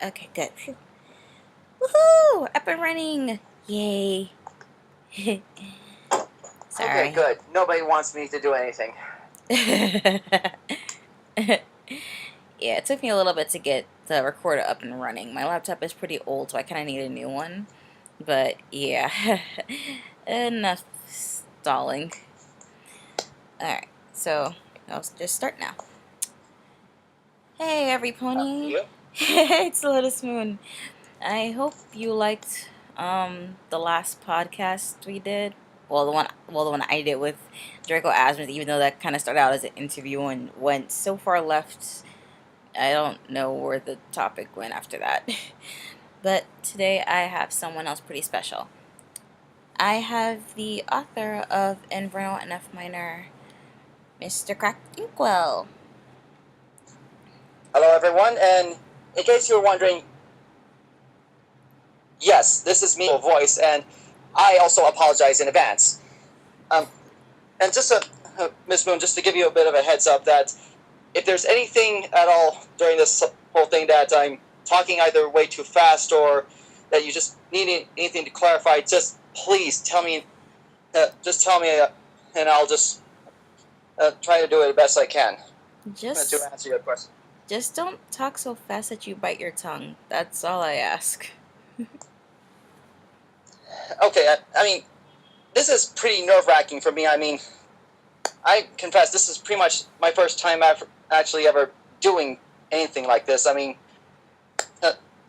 Okay, good. Phew. Woohoo! Up and running! Yay! Okay, Sorry. good. Nobody wants me to do anything. Yeah, it took me a little bit to get the recorder up and running. My laptop is pretty old, so I kind of need a new one. But yeah, enough stalling. Alright, so I'll just start now. Hey, every pony. You? It's Lotus Moon. I hope you liked the last podcast we did. Well, the one I did with Draco Asmus, even though that kind of started out as an interview and went so far left, I don't know where the topic went after that. But today I have someone else pretty special. I have the author of Inferno and F Minor, Mr. Crack Inkwell. Hello, everyone, and in case you were wondering, yes, this is me, voice, and I also apologize in advance. And just Miss Moon, just to give you a bit of a heads up that if there's anything at all during this whole thing that I'm talking either way too fast or that you just need anything to clarify, just please tell me. Just tell me, and I'll just try to do it the best I can to answer your question. Just don't talk so fast that you bite your tongue. That's all I ask. Okay, I mean, this is pretty nerve-wracking for me. I mean, I confess this is pretty much my first time actually ever doing anything like this. I mean,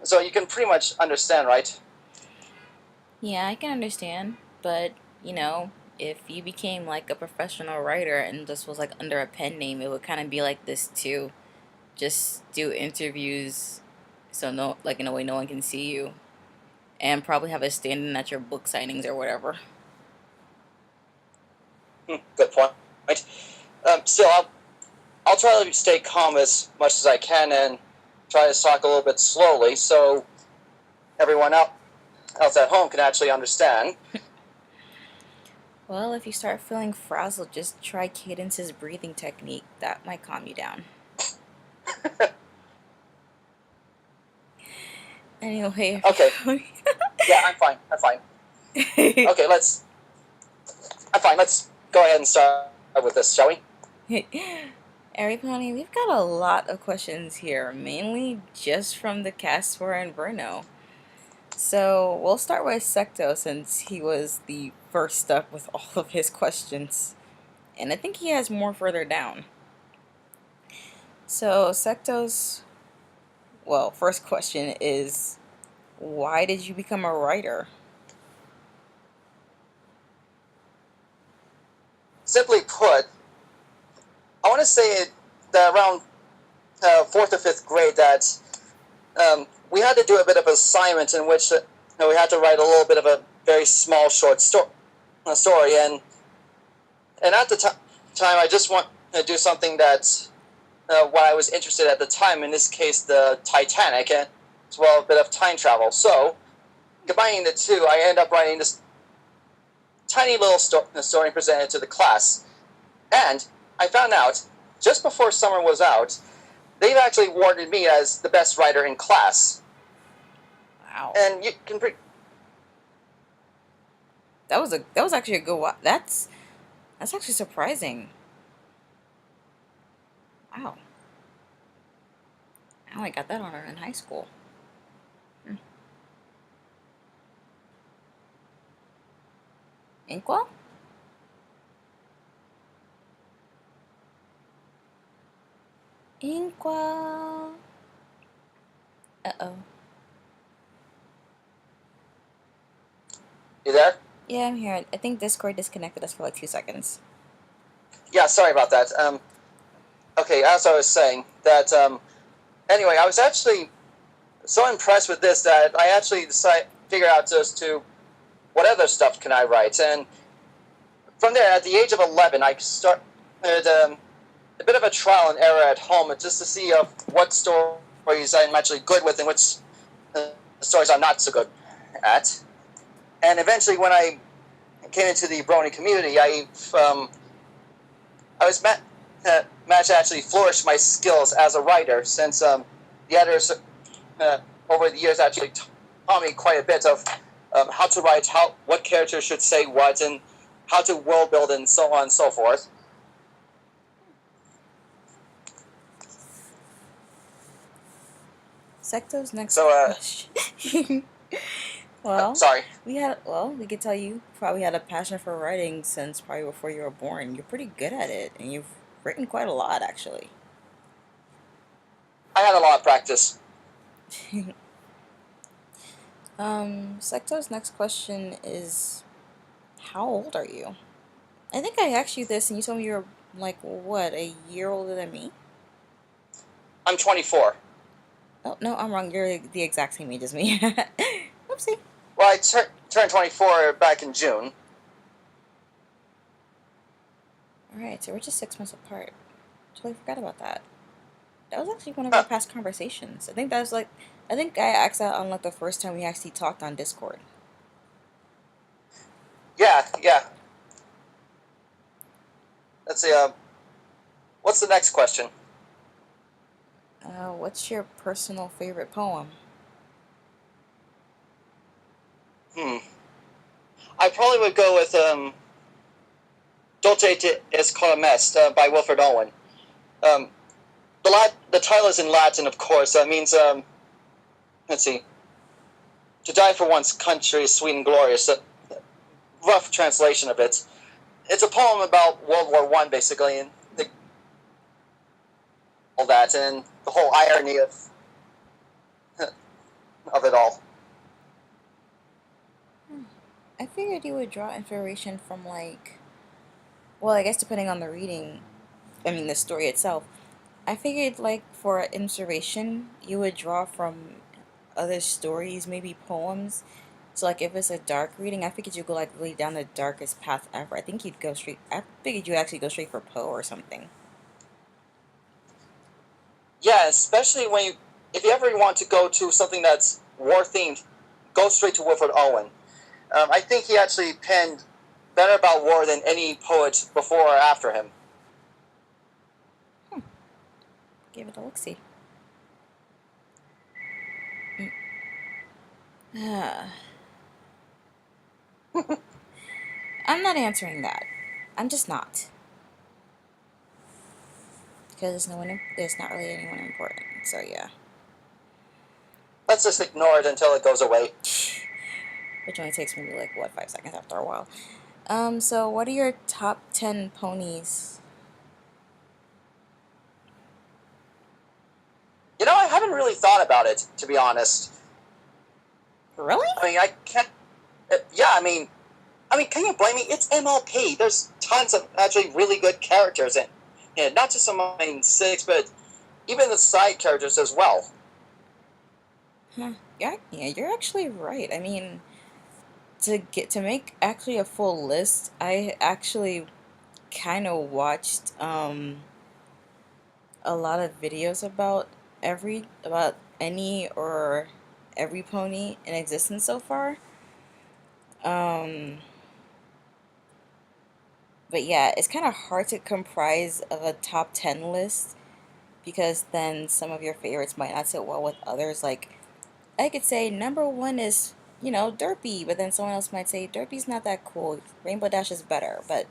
so you can pretty much understand, right? Yeah, I can understand, but you know, if you became like a professional writer and just was like under a pen name, it would kind of be like this too. Just do interviews, so no, like in a way, no one can see you, and probably have a stand-in at your book signings or whatever. Good point. Still, I'll try to stay calm as much as I can and try to talk a little bit slowly so everyone else at home can actually understand. Well, if you start feeling frazzled, just try Cadence's breathing technique. That might calm you down. Anyway. Okay. Yeah, I'm fine. Okay, I'm fine. Let's go ahead and start with this, shall we? Ari Pony, we've got a lot of questions here, mainly just from the cast for Inferno. So we'll start with Secto since he was the first up with all of his questions. And I think he has more further down. So Secto's, well, first question is, why did you become a writer? Simply put, I want to say that around 4th or 5th grade that we had to do a bit of an assignment in which we had to write a little bit of a very small short story, and at the time I just want to do something that's what I was interested at the time, in this case the Titanic, and as well a bit of time travel. So combining the two, I ended up writing this tiny little story presented to the class, and I found out just before summer was out, they've actually awarded me as the best writer in class. Wow. And you can that was actually a good that's actually surprising. Wow. I only got that honor in high school. Inkwell? Inkwell. Uh-oh. You there? Yeah, I'm here. I think Discord disconnected us for like 2 seconds. Yeah, sorry about that. Okay, as I was saying, that, anyway, I was actually so impressed with this that I actually figured out just to, what other stuff can I write? And from there, at the age of 11, I started a bit of a trial and error at home just to see what stories I'm actually good with and which stories I'm not so good at. And eventually, when I came into the Brony community, I was managed to actually flourish my skills as a writer, since the editors over the years actually taught me quite a bit of how to write, what characters should say what, and how to world build, and so on and so forth. Secto's next So, question. Well, sorry. we could tell you probably had a passion for writing since probably before you were born. You're pretty good at it, and you've written quite a lot, actually. I had a lot of practice. Secto's next question is, how old are you? I think I asked you this, and you told me you're like, what, a year older than me? I'm 24. Oh, no, I'm wrong. You're the exact same age as me. Oopsie. Well, I turned 24 back in June. Alright, so we're just 6 months apart. Totally forgot about that. That was actually one of our past conversations. I think I asked that on like the first time we actually talked on Discord. Yeah. Let's see, what's the next question? What's your personal favorite poem? I probably would go with Dolce es Colomest by Wilfred Owen. The title is in Latin, of course. That means, let's see, to die for one's country is sweet and glorious. A rough translation of it. It's a poem about World War I, basically, and all that, and the whole irony of it all. I figured you would draw inspiration from like, well, I guess depending on the reading, I mean the story itself. I figured like for inspiration, you would draw from other stories, maybe poems. So like if it's a dark reading, I figured you'd go like really down the darkest path ever. I think you'd go straight. I figured you'd actually go straight for Poe or something. Yeah, especially if you ever want to go to something that's war themed, go straight to Wilfred Owen. I think he actually penned better about war than any poet before or after him. Give it a look see. I'm not answering that. I'm just not. Because there's not really anyone important. So yeah. Let's just ignore it until it goes away. Which only takes maybe like, what, 5 seconds after a while. So what are your top 10 ponies? You know, I haven't really thought about it, to be honest. Really? I mean, I can't... yeah, I mean, can you blame me? It's MLP. There's tons of actually really good characters in it. Not just the main six, but even the side characters as well. Huh. Yeah, you're actually right. I mean, to make actually a full list, I actually kind of watched a lot of videos about any or every pony in existence so far. But yeah, it's kind of hard to comprise of a top 10 list because then some of your favorites might not sit well with others. Like, I could say number one is, Derpy, but then someone else might say Derpy's not that cool. Rainbow Dash is better, but,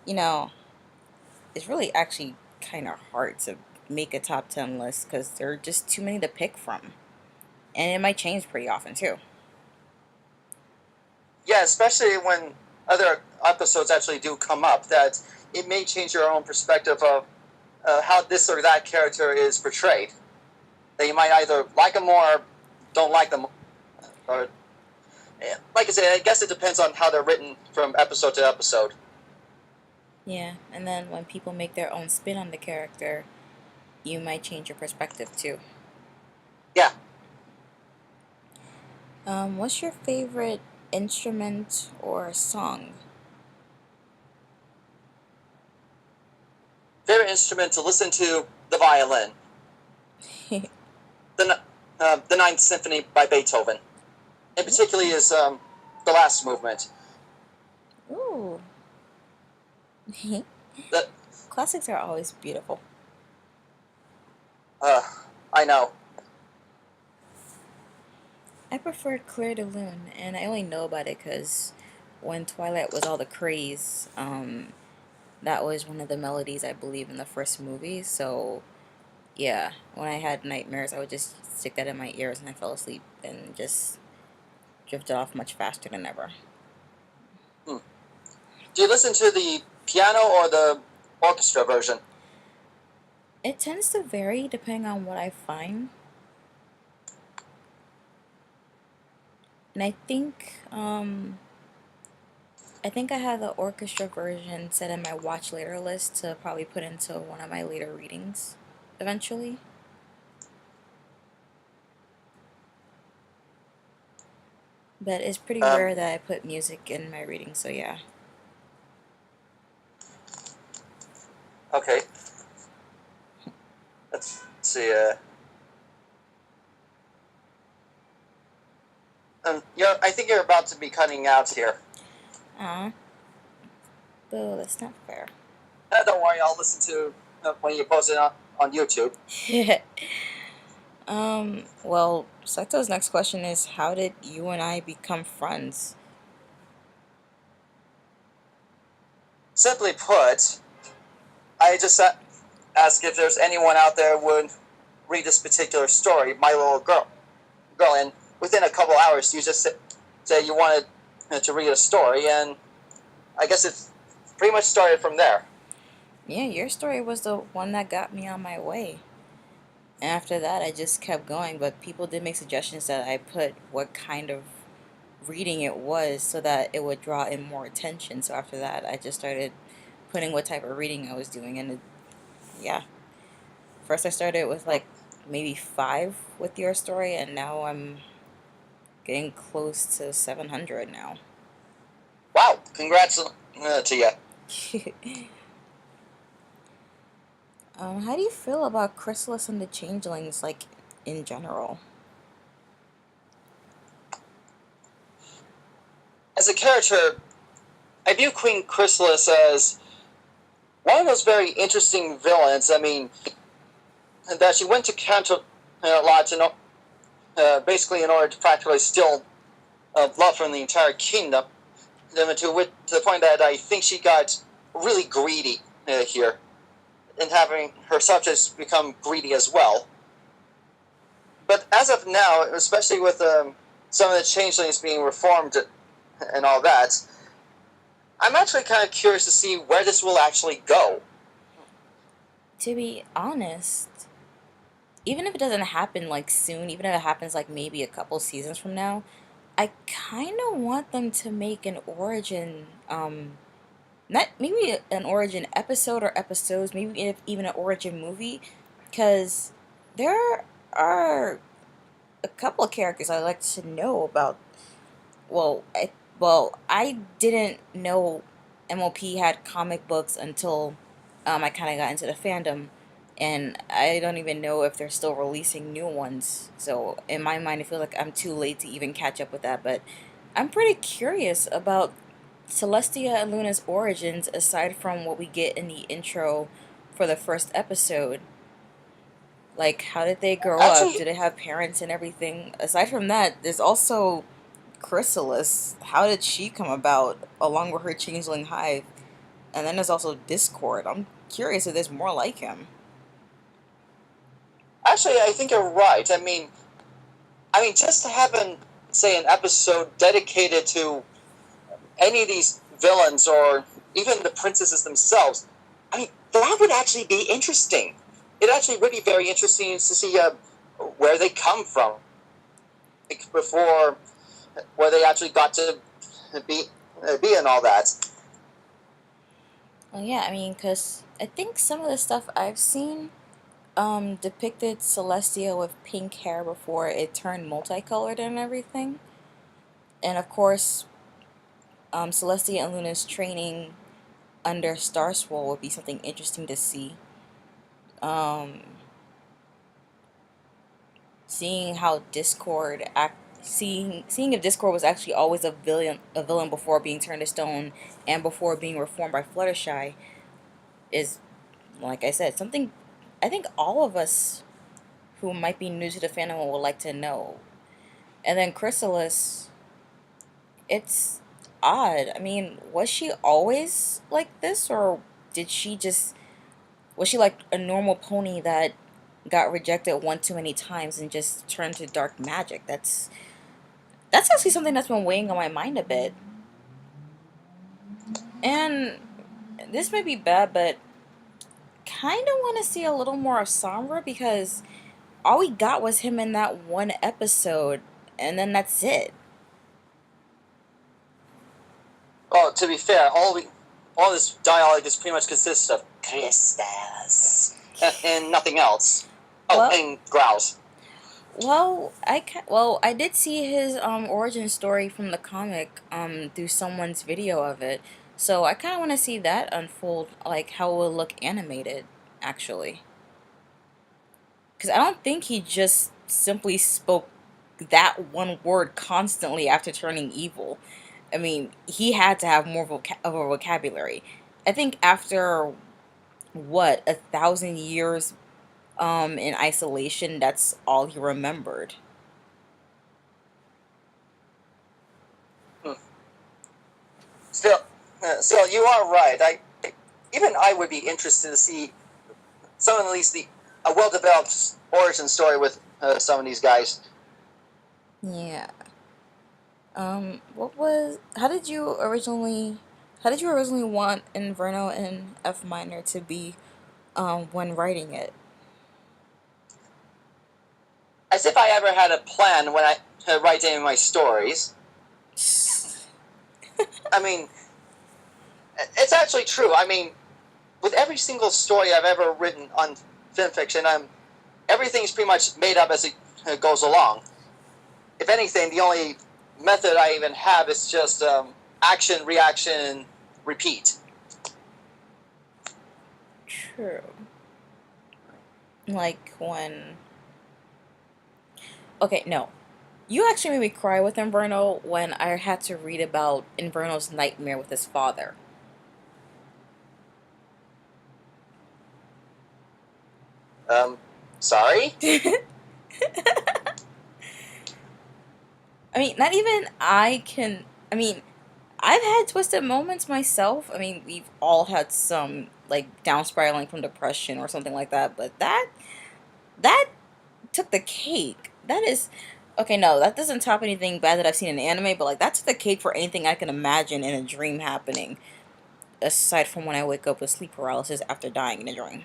you know, it's really actually kind of hard to make a top 10 list because there are just too many to pick from. And it might change pretty often, too. Yeah, especially when other episodes actually do come up, that it may change your own perspective of how this or that character is portrayed. That you might either like them or don't like them. Or, like I said, I guess it depends on how they're written from episode to episode. Yeah, and then when people make their own spin on the character, you might change your perspective, too. Yeah. What's your favorite instrument or song? Favorite instrument to listen to, the violin. The Ninth Symphony by Beethoven. In particularly is the last movement. Ooh. The, Classics are always beautiful. I know. I prefer Claire de Lune, and I only know about it because when Twilight was all the craze, that was one of the melodies I believe in the first movie. So yeah, when I had nightmares, I would just stick that in my ears and I fell asleep and just drifted off much faster than ever. Hmm. Do you listen to the piano or the orchestra version? It tends to vary depending on what I find. And I think I have the orchestra version set in my watch later list to probably put into one of my later readings eventually. But it's pretty Um, rare that I put music in my readings, so yeah. okay. Let's see. I think you're about to be cutting out here. Aw, boo, that's not fair. Don't worry, I'll listen to when you post it on YouTube. Well, Seto's next question is how did you and I become friends? Simply put, I just ask if there's anyone out there who would read this particular story, My Little Girl, and within a couple hours, you just say you wanted to read a story, and I guess it pretty much started from there. Yeah, your story was the one that got me on my way. And after that, I just kept going, but people did make suggestions that I put what kind of reading it was so that it would draw in more attention. So after that, I just started putting what type of reading I was doing. And yeah, first I started with Hmm. like maybe five with your story, and now I'm getting close to 700 now. Wow, congrats to you. How do you feel about Chrysalis and the Changelings, like in general? As a character, I view Queen Chrysalis as one of those very interesting villains. I mean, that she went to Canterlot a lot to basically in order to practically steal love from the entire kingdom, to the point that I think she got really greedy here, and having her subjects become greedy as well. But as of now, especially with some of the changelings being reformed and all that, I'm actually kind of curious to see where this will actually go. To be honest, even if it doesn't happen like soon, even if it happens like maybe a couple seasons from now, I kind of want them to make an origin, not maybe an origin episode or episodes, maybe if even an origin movie, because there are a couple of characters I'd like to know about. Well, I didn't know MOP had comic books until I kind of got into the fandom, and I don't even know if they're still releasing new ones. So in my mind, I feel like I'm too late to even catch up with that. But I'm pretty curious about Celestia and Luna's origins, aside from what we get in the intro for the first episode. Like, how did they grow up? Actually, Do they have parents and everything? Aside from that, there's also Chrysalis. How did she come about along with her changeling hive? And then there's also Discord. I'm curious if there's more like him. I think you're right. Just to have say, an episode dedicated to any of these villains or even the princesses themselves, that would actually be interesting. It actually would be very interesting to see where they come from, like, before where they actually got to be, and all that. Well, yeah, I mean, because I think some of the stuff I've seen depicted Celestia with pink hair before it turned multicolored and everything. And of course, Celestia and Luna's training under Star Swirl would be something interesting to see. Um, seeing how seeing if Discord was actually always a villain before being turned to stone and before being reformed by Fluttershy is, like I said, something I think all of us who might be new to the fandom would like to know. And then Chrysalis, it's odd. I mean, was she always like this, or did she just was she like a normal pony that got rejected one too many times and just turned to dark magic? That's actually something that's been weighing on my mind a bit. And this may be bad, but kind of want to see a little more of Sombra because all we got was him in that one episode, and then that's it. Well, to be fair, all this dialogue just pretty much consists of crystals and nothing else. Oh, Well, and growls. I did see his origin story from the comic through someone's video of it, so I kind of want to see that unfold, like how it will look animated, actually. Because I don't think he just simply spoke that one word constantly after turning evil. I mean, he had to have more of a vocabulary. I think after what 1,000 years in isolation, that's all he remembered. Hmm. Still, still, you are right. Even I would be interested to see some at least a well-developed origin story with some of these guys. Yeah. What was? How did you originally want Inverno in F minor to be, when writing it? As if I ever had a plan when I write any of my stories. I mean, it's actually true. I mean, with every single story I've ever written on fanfiction, everything's pretty much made up as it goes along. If anything, the only method I even have is just action, reaction, repeat. True. Like when. Okay, no. You actually made me cry with Inverno when I had to read about Inverno's nightmare with his father. Um, Sorry? I mean, not even I can. I mean, I've had twisted moments myself. I mean, we've all had some like down spiraling from depression or something like that. But that took the cake. That is okay. No, that doesn't top anything bad that I've seen in anime. But like that took the cake for anything I can imagine in a dream happening. Aside from when I wake up with sleep paralysis after dying in a dream.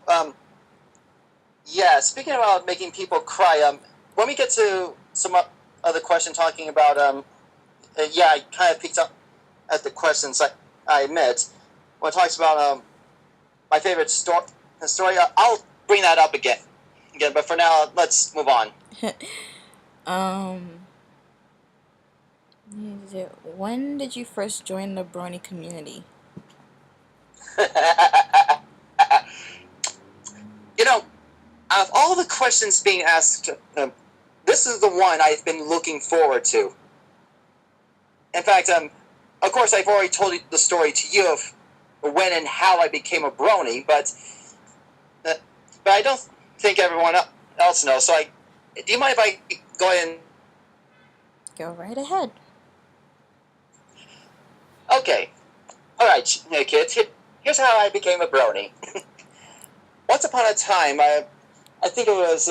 um, yeah, speaking about making people cry, when we get to some other question talking about, yeah, I kind of picked up at the questions, I admit. When it talks about my favorite story, I'll bring that up again. But for now, let's move on. um, when did you first join the Brony community? You know, out of all the questions being asked, this is the one I've been looking forward to. In fact, of course, I've already told the story to you of when and how I became a brony, but I don't think everyone else knows. So, do you mind if I go ahead and... Go right ahead. Okay. All right, kids. Here's how I became a brony. Once upon a time, I think it was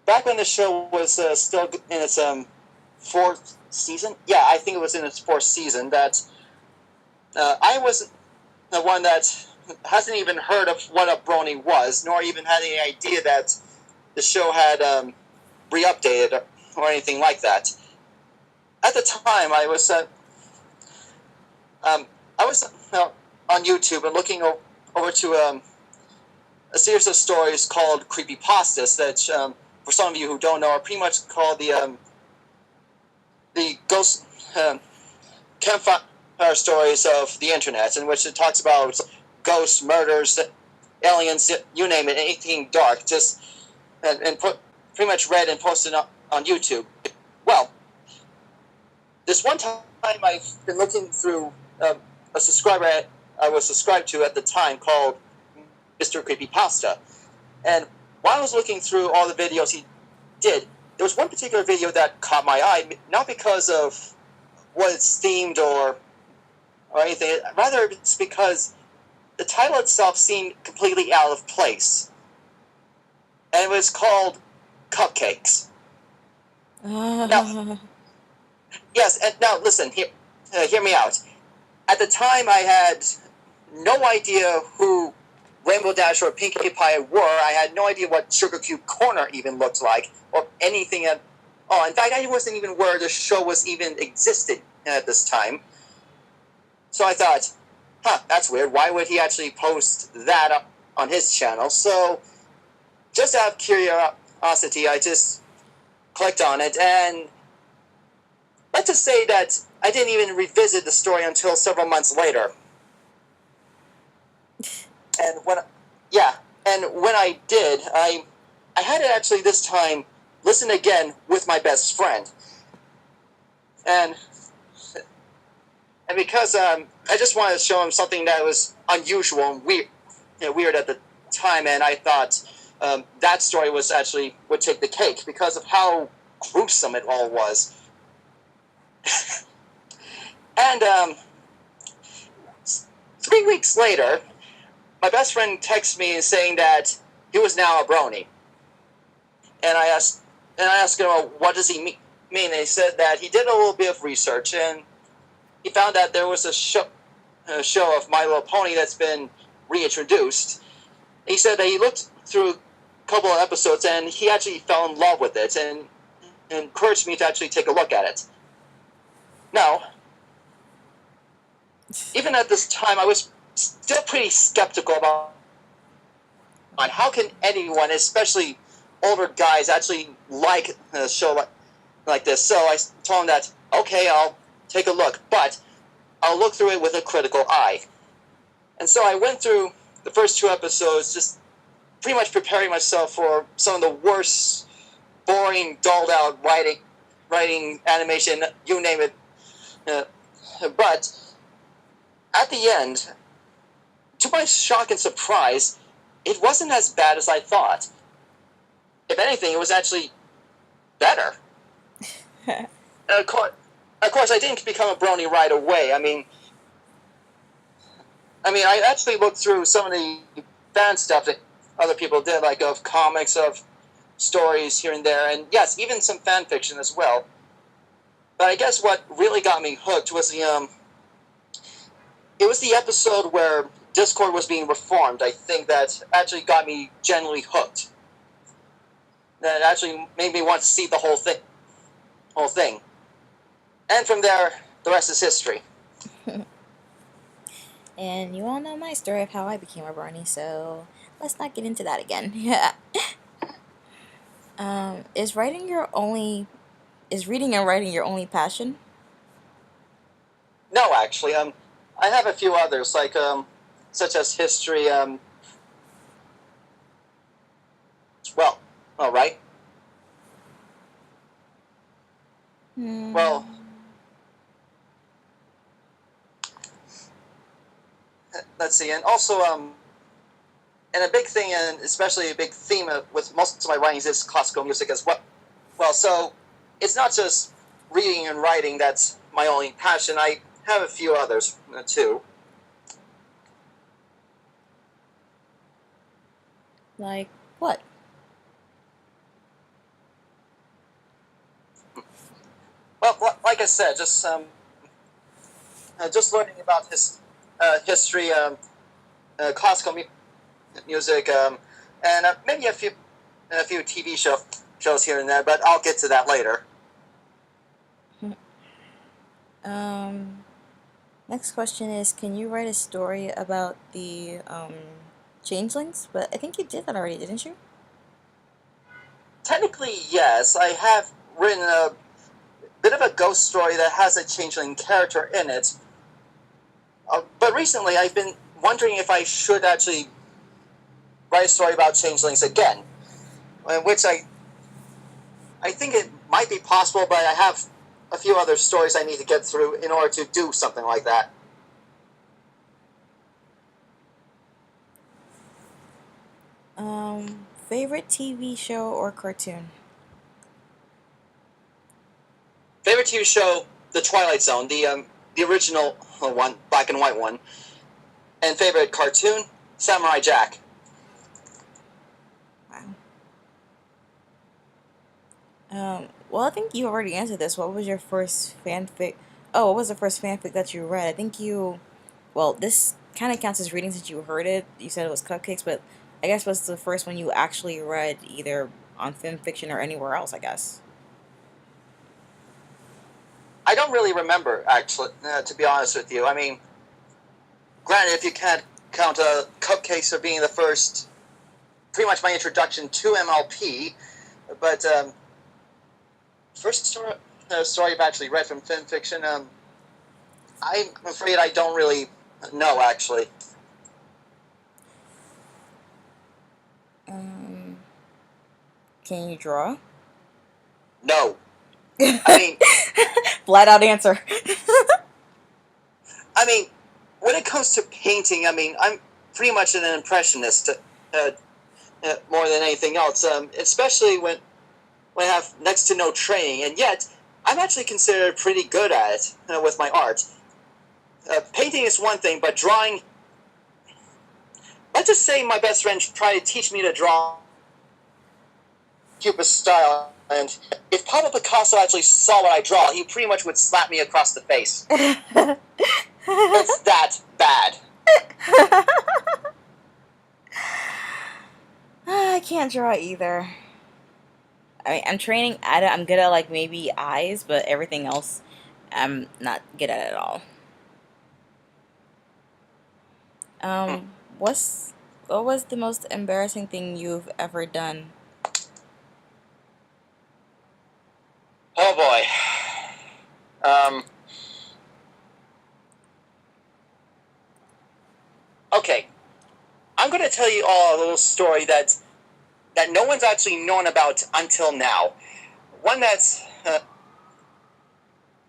back when the show was still in its fourth season. Yeah, I think it was in its fourth season. That I was the one that hasn't even heard of what a brony was, nor even had any idea that the show had re-updated or anything like that. At the time, I was on YouTube and looking over to a series of stories called creepypastas that, for some of you who don't know, are pretty much called the ghost campfire stories of the internet, in which it talks about ghosts, murders, aliens, you name it, anything dark, just and pretty much read and posted on YouTube. Well, this one time I've been looking through a subscriber I was subscribed to at the time called Mr. Creepypasta. And while I was looking through all the videos he did, there was one particular video that caught my eye, not because of what it's themed or anything, rather it's because the title itself seemed completely out of place. And it was called Cupcakes. Now, yes, and now listen, hear me out. At the time, I had no idea who Rainbow Dash or Pinkie Pie were. I had no idea what Sugar Cube Corner even looked like, or anything at all. In fact, I wasn't even aware the show was even existed at this time. So I thought, that's weird. Why would he actually post that up on his channel? So, just out of curiosity, I just clicked on it, and let's just say that I didn't even revisit the story until several months later. And when I did, I had to actually this time listen again with my best friend, and because I just wanted to show him something that was unusual and weird at the time, and I thought that story would take the cake because of how gruesome it all was. And 3 weeks later, my best friend texted me saying that he was now a brony. And I asked him, well, what does he mean? And he said that he did a little bit of research, and he found that there was a show of My Little Pony that's been reintroduced. He said that he looked through a couple of episodes, and he actually fell in love with it, and encouraged me to actually take a look at it. Now, even at this time, I was still pretty skeptical about how can anyone, especially older guys, actually like a show like this. So I told him that, okay, I'll take a look, but I'll look through it with a critical eye. And so I went through the first 2 episodes, just pretty much preparing myself for some of the worst, boring, dulled-out writing, animation, you name it. But at the end, to my shock and surprise, it wasn't as bad as I thought. If anything, it was actually better. And of course, I didn't become a brony right away. I mean, I actually looked through some of the fan stuff that other people did, like of comics, of stories here and there, and yes, even some fan fiction as well. But I guess what really got me hooked was it was the episode where Discord was being reformed. I think that actually got me genuinely hooked. That actually made me want to see the whole thing. And from there, the rest is history. And you all know my story of how I became a brony, so let's not get into that again. Is reading and writing your only passion? No, actually, I have a few others, like such as history. Well, all right. Well, let's see, and also and a big thing, and especially a big theme with most of my writings is classical music as well. Well, so it's not just reading and writing that's my only passion. I have a few others too. Like what? Well, like I said, just learning about history, classical music, and maybe a few TV shows here and there. But I'll get to that later. Next question is, can you write a story about the changelings? But I think you did that already, didn't you? Technically, yes. I have written a bit of a ghost story that has a changeling character in it. But recently, I've been wondering if I should actually write a story about changelings again, which I think it might be possible, but I have a few other stories I need to get through in order to do something like that. favorite TV show or cartoon? Favorite TV show: The Twilight Zone, the original one, black and white one. And favorite cartoon: Samurai Jack. Wow. Well, I think you already answered this. What was your first fanfic? Oh, what was the first fanfic that you read? I think you. Well, this kind of counts as reading since you heard it. You said it was Cupcakes, but I guess was the first one you actually read either on fan fiction or anywhere else. I guess. I don't really remember, actually, to be honest with you. I mean, granted, if you can't count Cupcakes for being the first, pretty much my introduction to MLP, but first story I've actually read from fan fiction, I'm afraid I don't really know, actually. Um, can you draw? No. I mean, Flat out answer. I mean, when it comes to painting, I mean, I'm pretty much an impressionist, more than anything else. Especially when I have next to no training, and yet I'm actually considered pretty good at it with my art. Painting is one thing, but drawing. Let's just say my best friend tried to teach me to draw Cupid style, and if Pablo Picasso actually saw what I draw, he pretty much would slap me across the face. It's that bad. I can't draw either. I mean, I'm training at it. I'm good at like maybe eyes, but everything else, I'm not good at it at all. Hmm. What's what was the most embarrassing thing you've ever done? Oh boy. Okay, I'm going to tell you all a little story that no one's actually known about until now. One that's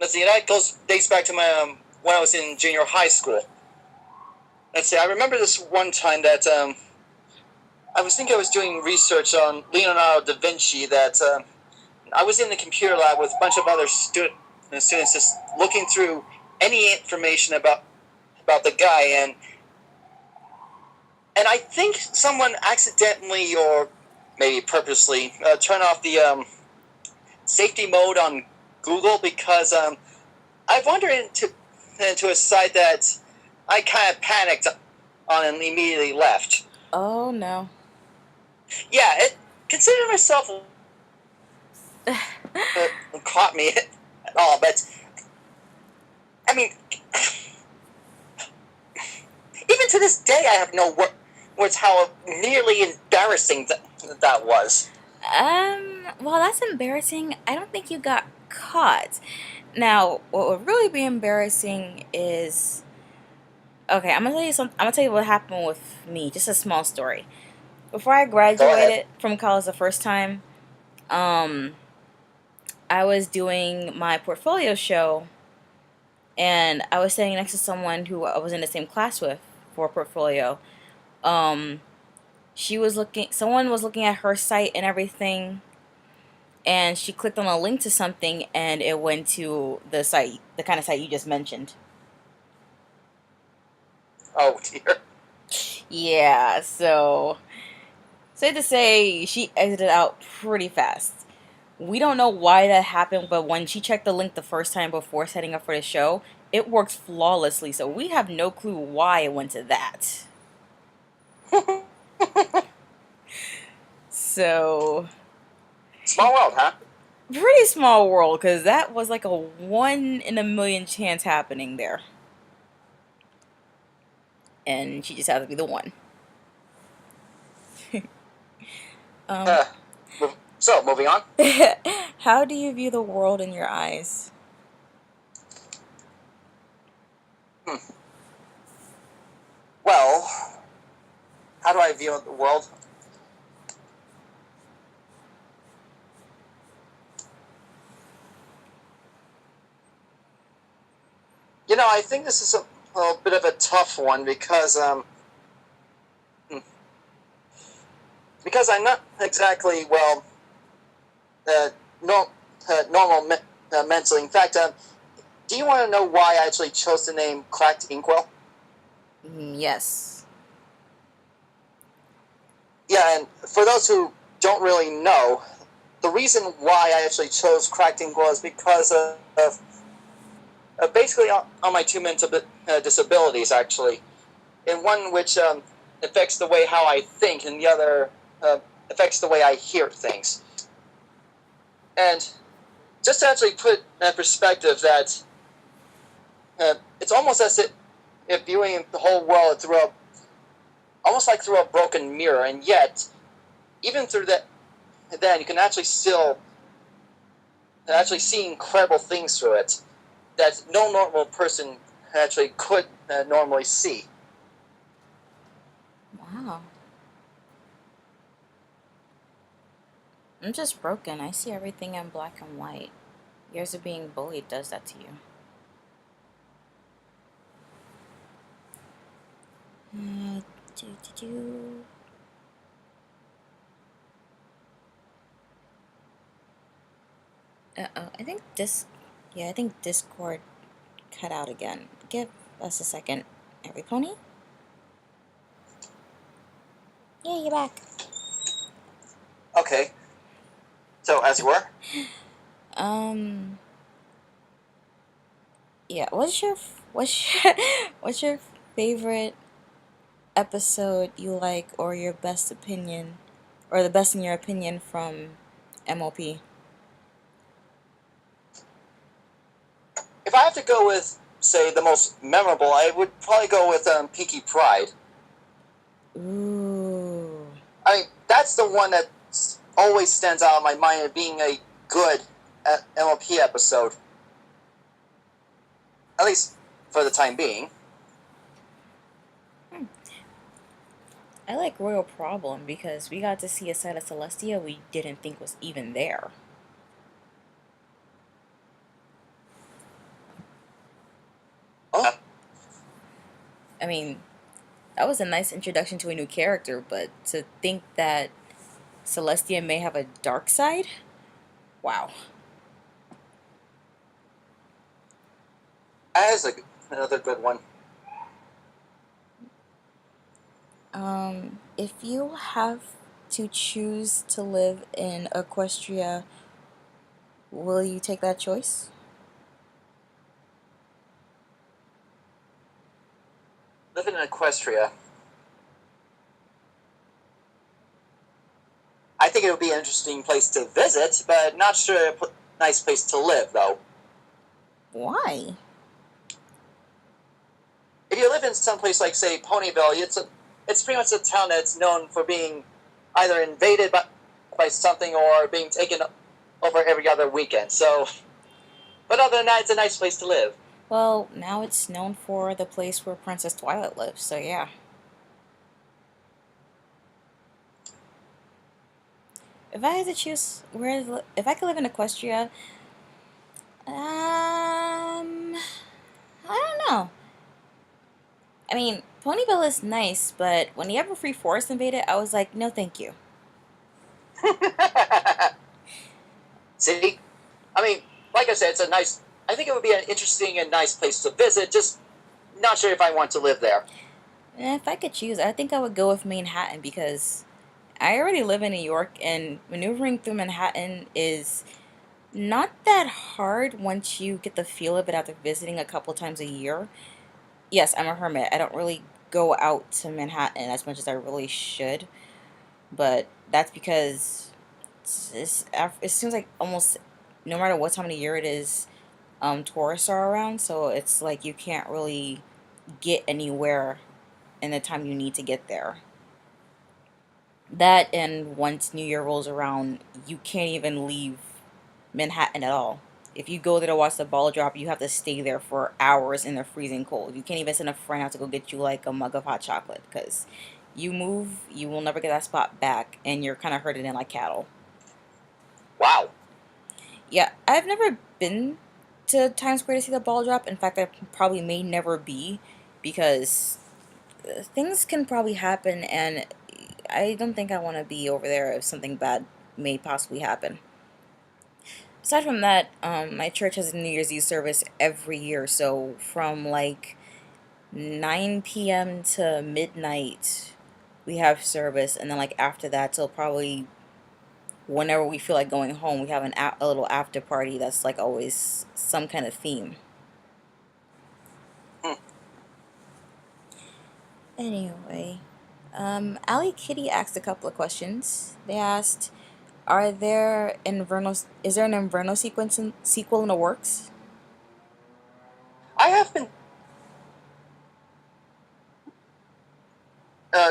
let's see, that dates back to my when I was in junior high school. Let's see, I remember this one time that I was thinking I was doing research on Leonardo da Vinci. That I was in the computer lab with a bunch of other students just looking through any information about the guy, and I think someone accidentally or maybe purposely turned off the safety mode on Google because I wandered into a site that I kind of panicked on and immediately left. Oh no. Yeah, it considered myself caught me at all, but I mean, even to this day, I have no words how nearly embarrassing that was. Well, that's embarrassing. I don't think you got caught. Now, what would really be embarrassing is okay. I'm gonna tell you something. I'm gonna tell you what happened with me. Just a small story. Before I Go ahead. graduated from college the first time, um, I was doing my portfolio show, and I was sitting next to someone who I was in the same class with for a portfolio. Um, she was looking. Someone was looking at her site and everything, and she clicked on a link to something, and it went to the site, the kind of site you just mentioned. Oh dear. Yeah, so safe to say, she exited out pretty fast. We don't know why that happened, but when she checked the link the first time before setting up for the show, it worked flawlessly. So we have no clue why it went to that. So Small world, huh? pretty small world, because that was like a 1 in a million chance happening there, and she just had to be the one. um, Uh, so, moving on. how do you view the world in your eyes? Hmm. Well, how do I view the world? You know, I think this is a bit of a tough one because, hmm, because I'm not exactly, well, uh, no, normal mentally. In fact, do you want to know why I actually chose the name Cracked Inkwell? Yes. Yeah, and for those who don't really know, the reason why I actually chose Cracked Inkwell is because of basically on my two mental disabilities, actually. And one which affects the way how I think, and the other affects the way I hear things. And just to actually put in perspective that it's almost as if viewing the whole world through almost like through a broken mirror, and yet even through that, then you can actually still actually see incredible things through it that no normal person actually could normally see. Wow. I'm just broken. I see everything in black and white. Years of being bullied does that to you. Uh, do, do, do. Uh-oh. I think Discord cut out again. Give us a second. Every pony? Yeah, you're back. Okay, so as you were. Um, yeah. What's your favorite episode you like, or your best opinion, or the best in your opinion from MOP? If I have to go with, say, the most memorable, I would probably go with Pinky Pride. Ooh. I mean, that's the one that always stands out in my mind as being a good MLP episode. At least for the time being. Hmm. I like Royal Problem because we got to see a side of Celestia we didn't think was even there. Oh. I mean, that was a nice introduction to a new character, but to think that Celestia may have a dark side? Wow. That is another good one. If you have to choose to live in Equestria, will you take that choice? Living in Equestria. I think it would be an interesting place to visit, but not sure a nice place to live, though. Why? If you live in some place like, say, Ponyville, it's pretty much a town that's known for being either invaded by something or being taken over every other weekend. So, but other than that, it's a nice place to live. Well, now it's known for the place where Princess Twilight lives, so yeah. If I had to choose if I could live in Equestria, I don't know. I mean, Ponyville is nice, but when the Everfree Forest invaded, I was like, no, thank you. See, I mean, like I said, it's a nice. I think it would be an interesting and nice place to visit. Just not sure if I want to live there. If I could choose, I think I would go with Manhattan because I already live in New York, and maneuvering through Manhattan is not that hard once you get the feel of it after visiting a couple times a year. Yes, I'm a hermit. I don't really go out to Manhattan as much as I really should, but that's because it seems like almost no matter what time of the year it is, tourists are around, so it's like you can't really get anywhere in the time you need to get there. That, and once New Year rolls around, you can't even leave Manhattan at all. If you go there to watch the ball drop, you have to stay there for hours in the freezing cold. You can't even send a friend out to go get you like a mug of hot chocolate because you move, you will never get that spot back, and you're kind of herded in like cattle. Wow. Yeah, I've never been to Times Square to see the ball drop. In fact, I probably may never be because things can probably happen, and I don't think I want to be over there if something bad may possibly happen. Aside from that, my church has a New Year's Eve service every year, so from like 9 p.m. to midnight, we have service, and then like after that till probably whenever we feel like going home, we have a little after party that's like always some kind of theme. Hmm. Anyway, Ali Kitty asked a couple of questions. They asked, "Are there Inverno? Is there an Inverno sequel in the works?" I have been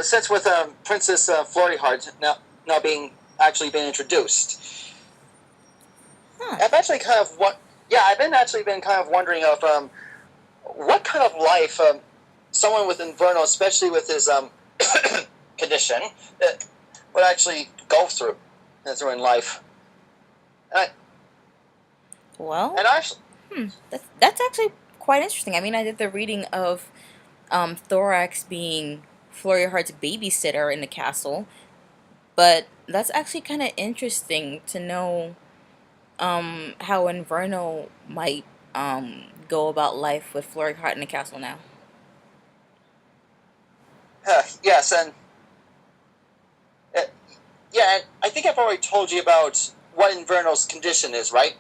since with Princess Floriheart now being actually been introduced. Huh. I've actually kind of I've been actually been kind of wondering of what kind of life someone with Inverno, especially with his condition, would actually go through in life. And Well, and actually, that's actually quite interesting. I mean, I did the reading of Thorax being Florihart's babysitter in the castle, but that's actually kind of interesting to know how Inverno might go about life with Florihart in the castle now. yes, and uh, yeah, and I think I've already told you about what Inverno's condition is, right?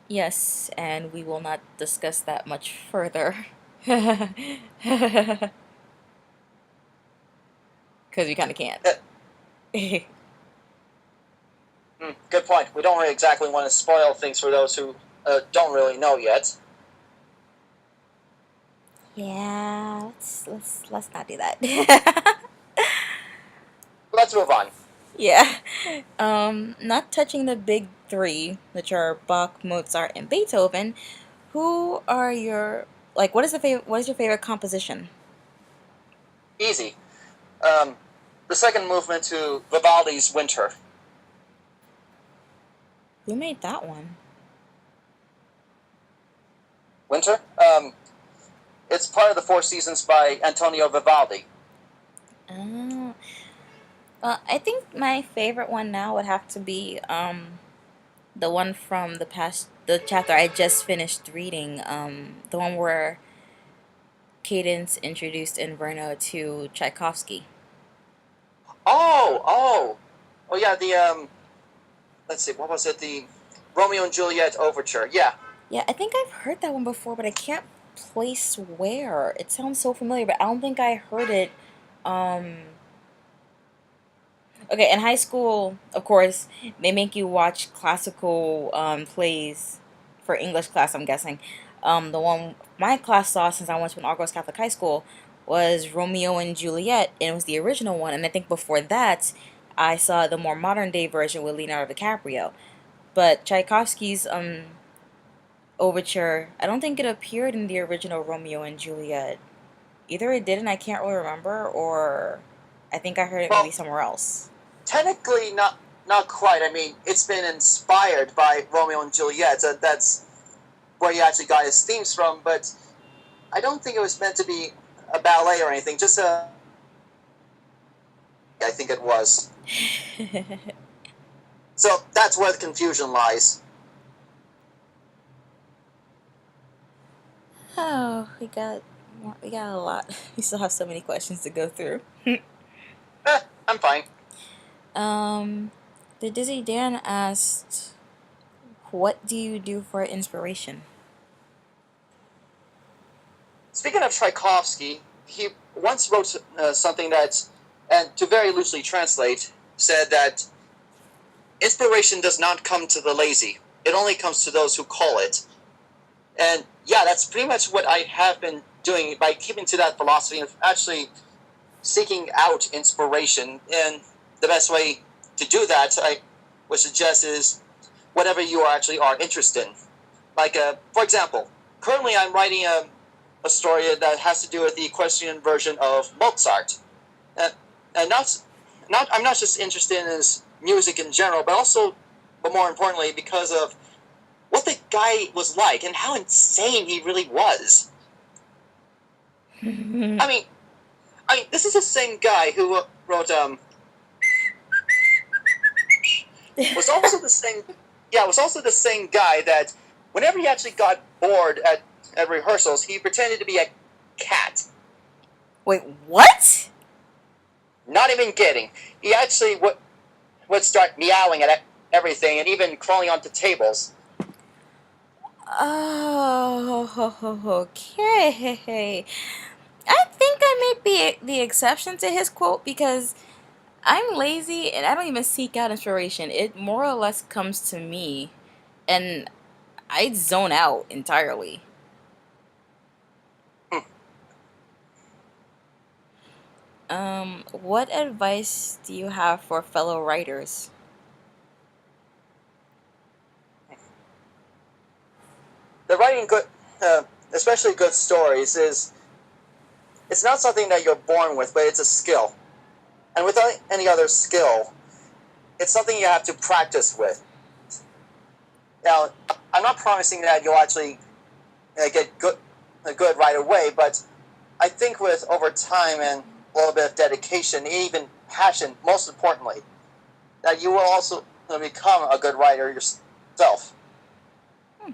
Yes, and we will not discuss that much further. Because we kind of can't. Uh, Good point. We don't really exactly want to spoil things for those who don't really know yet. Yeah, let's not do that. Let's move on. Yeah. Not touching the big three, which are Bach, Mozart, and Beethoven. Who are your like? What is your favorite composition? Easy. Um, the second movement to Vivaldi's Winter. Who made that one? Winter? It's part of the Four Seasons by Antonio Vivaldi. Oh, well, I think my favorite one now would have to be the one from the chapter I just finished reading, the one where Cadence introduced Inverno to Tchaikovsky. Oh, yeah. Let's see, what was it? The Romeo and Juliet Overture. Yeah. Yeah, I think I've heard that one before, but I can't place where. It sounds so familiar, but I don't think I heard it. Um, okay, in high school, of course, they make you watch classical plays for English class, I'm guessing. The one my class saw since I went to an all girls Catholic high school was Romeo and Juliet, and it was the original one. And I think before that, I saw the more modern day version with Leonardo DiCaprio. But Tchaikovsky's overture, I don't think it appeared in the original Romeo and Juliet. Either it did and I can't really remember, or I think I heard it maybe Well, somewhere else. technically not quite. I mean, it's been inspired by Romeo and Juliet. That's where he actually got his themes from, but I don't think it was meant to be a ballet or anything. Just I think it was. So that's where the confusion lies. Oh, we got a lot. We still have so many questions to go through. I'm fine. um, the Dizzy Dan asked, "What do you do for inspiration?" Speaking of Tchaikovsky, he once wrote something that, and to very loosely translate, said that inspiration does not come to the lazy. It only comes to those who call it. And yeah, that's pretty much what I have been doing by keeping to that philosophy of actually seeking out inspiration. And the best way to do that, I would suggest, is whatever you actually are interested in. Like, for example, currently I'm writing a story that has to do with the equestrian version of Mozart. And I'm not just interested in his music in general, but also, but more importantly, because of what the guy was like and how insane he really was. I mean, this is the same guy who wrote was also the same. Yeah, was also the same guy that whenever he actually got bored at rehearsals, he pretended to be a cat. Wait, what? Not even kidding. He actually would start meowing at everything and even crawling onto tables. Oh, okay. I think I may be the exception to his quote because I'm lazy and I don't even seek out inspiration. It more or less comes to me, and I zone out entirely. Hmm. What advice do you have for fellow writers? The writing good, especially good stories, is it's not something that you're born with, but it's a skill. And without any other skill, it's something you have to practice with. Now, I'm not promising that you'll actually get good right away, but I think with over time and a little bit of dedication, even passion, most importantly, that you will also become a good writer yourself. Hmm.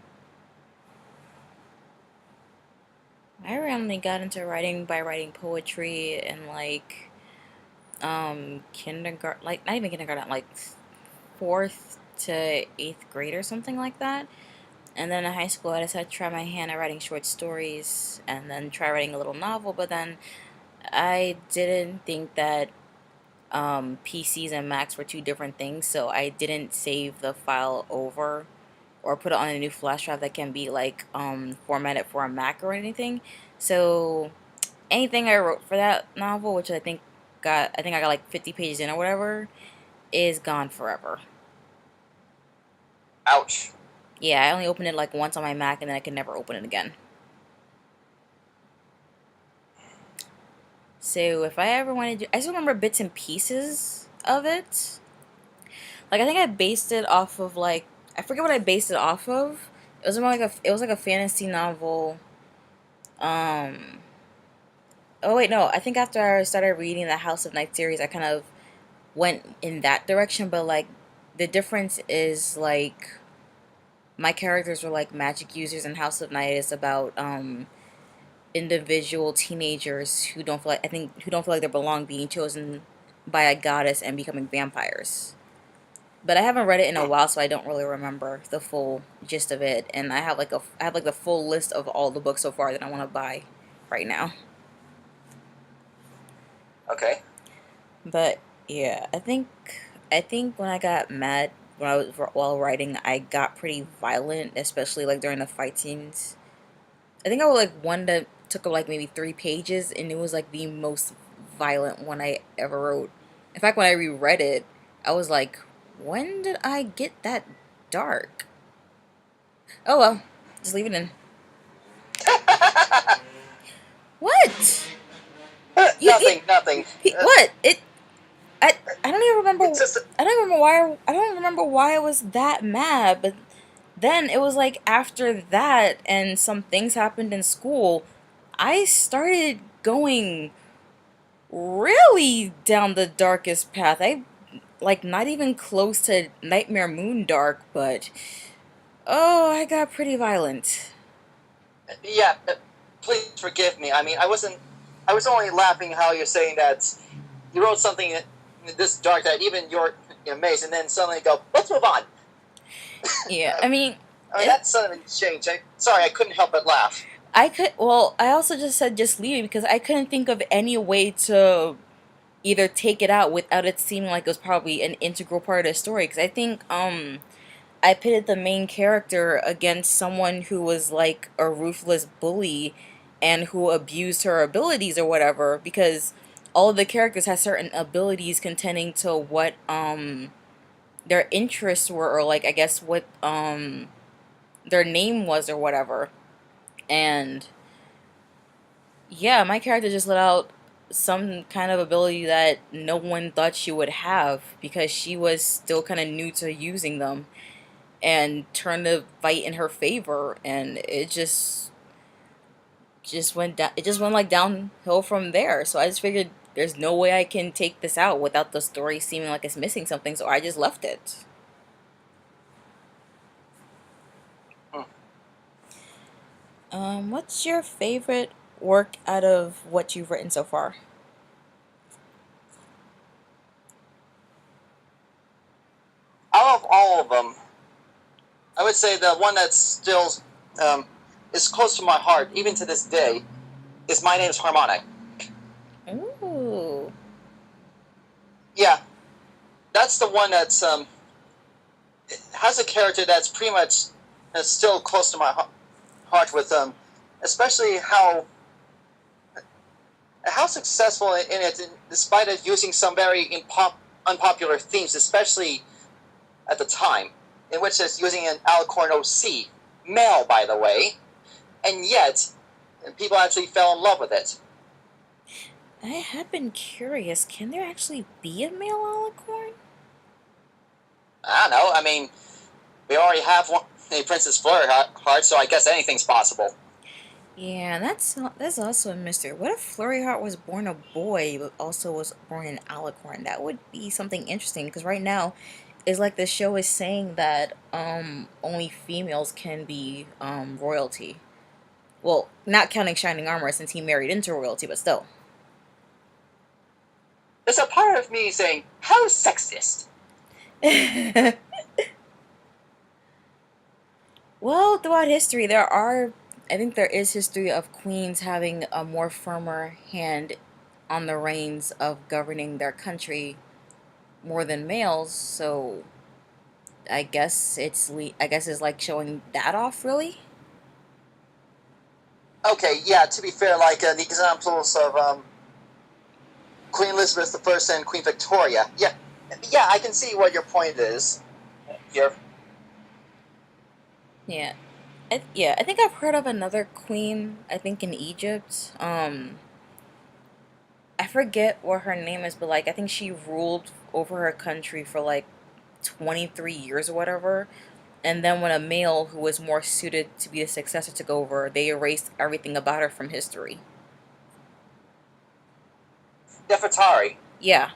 I randomly got into writing by writing poetry in like kindergarten, like not even kindergarten, like fourth to eighth grade or something like that. And then in high school, I decided to try my hand at writing short stories and then try writing a little novel. But then I didn't think that PCs and Macs were two different things, so I didn't save the file over or put it on a new flash drive that can be like formatted for a Mac or anything. So anything I wrote for that novel, which I think I got like 50 pages in or whatever, is gone forever. Ouch. Yeah, I only opened it like once on my Mac and then I could never open it again. So if I ever wanted to, I still remember bits and pieces of it. Like I think I based it off of like I forget what I based it off of. It was more like a fantasy novel. Um oh wait, no, I think after I started reading the House of Night series I kind of went in that direction, but like the difference is like my characters were like magic users and House of Night is about individual teenagers who don't feel like who don't feel like they belong being chosen by a goddess and becoming vampires. But I haven't read it in a Hmm. while, so I don't really remember the full gist of it. And I have like the full list of all the books so far that I want to buy right now. Okay. But yeah, I think when I got mad when I was while writing, I got pretty violent, especially like during the fight scenes. I think I was like one that took up like maybe 3 pages, and it was like the most violent one I ever wrote. In fact, when I reread it, I was like, when did I get that dark? Oh well, just leave it in. What? You Nothing, nothing. what? I don't even It's remember. just I don't remember why I was that mad. But then it was like after that, and some things happened in school. I started going really down the darkest path. I like not even close to Nightmare Moon dark, but oh, I got pretty violent. yeah. Please forgive me. I mean, I wasn't. I was only laughing how you're saying that you wrote something this dark that even you're amazed, and then suddenly go, let's move on. Yeah, I mean, I mean, it, that's sudden change. Sorry, I couldn't help but laugh. I could. Well, I also just said just leave it because I couldn't think of any way to either take it out without it seeming like it was probably an integral part of the story. Because I think I pitted the main character against someone who was like a ruthless bully and who abused her abilities or whatever. Because all of the characters had certain abilities contending to what their interests were, or like I guess what their name was or whatever. And yeah, my character just let out some kind of ability that no one thought she would have because she was still kind of new to using them and turned the fight in her favor, and it just went down. It just went like downhill from there. So I just figured there's no way I can take this out without the story seeming like it's missing something, so I just left it. What's your favorite work out of what you've written so far? Out of all of them, I would say the one that still um, is close to my heart, even to this day, is My Name's Harmonic. Ooh. Yeah, that's the one that's has a character that's pretty much still close to my heart with especially how successful in it, despite it using some very unpopular themes, especially at the time, in which it's using an alicorn OC, male, by the way, and yet people actually fell in love with it. I had been curious, can there actually be a male alicorn? I don't know. I mean, we already have one, a Princess Fleur Heart, so I guess anything's possible. Yeah, that's also a mystery. What if Flurry Heart was born a boy but also was born an alicorn? That would be something interesting because right now it's like the show is saying that only females can be royalty. Well, not counting Shining Armor since he married into royalty, but still. There's a part of me saying, how sexist? Well, throughout history, I think there is history of queens having a more firmer hand on the reins of governing their country more than males. So I guess it's like showing that off, really. Okay, yeah, to be fair, like the examples of Queen Elizabeth I and Queen Victoria. Yeah, yeah, I can see what your point is here. Yeah, yeah. I think I've heard of another queen. I think in Egypt. I forget what her name is, but like I think she ruled over her country for like 23 years or whatever. And then when a male who was more suited to be the successor took over, they erased everything about her from history. Nefertari. Yeah.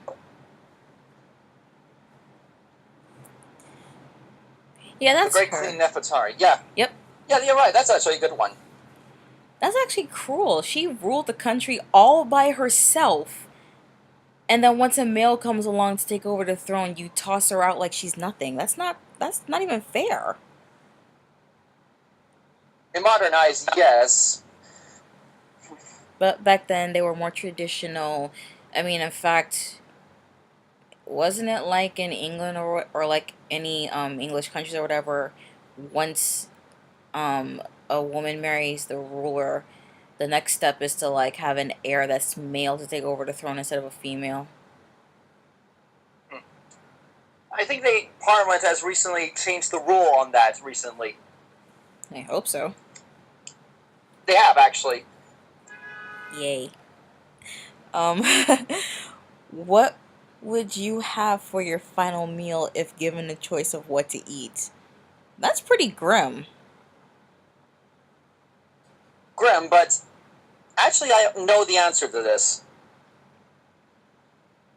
Yeah, The that's Great her. Queen Nefertari. Yeah. Yep. Yeah, you're right. That's actually a good one. That's actually cruel. She ruled the country all by herself. And then once a male comes along to take over the throne, you toss her out like she's nothing. That's not even fair. In modern eyes, yes. But back then they were more traditional. I mean, in fact, wasn't it like in England or like any English countries or whatever, once a woman marries the ruler, the next step is to like have an heir that's male to take over the throne instead of a female. I think the Parliament has recently changed the rule on that recently. I hope so. They have, actually. Yay. Um, what would you have for your final meal if given the choice of what to eat? That's pretty grim. Grim, but actually I know the answer to this.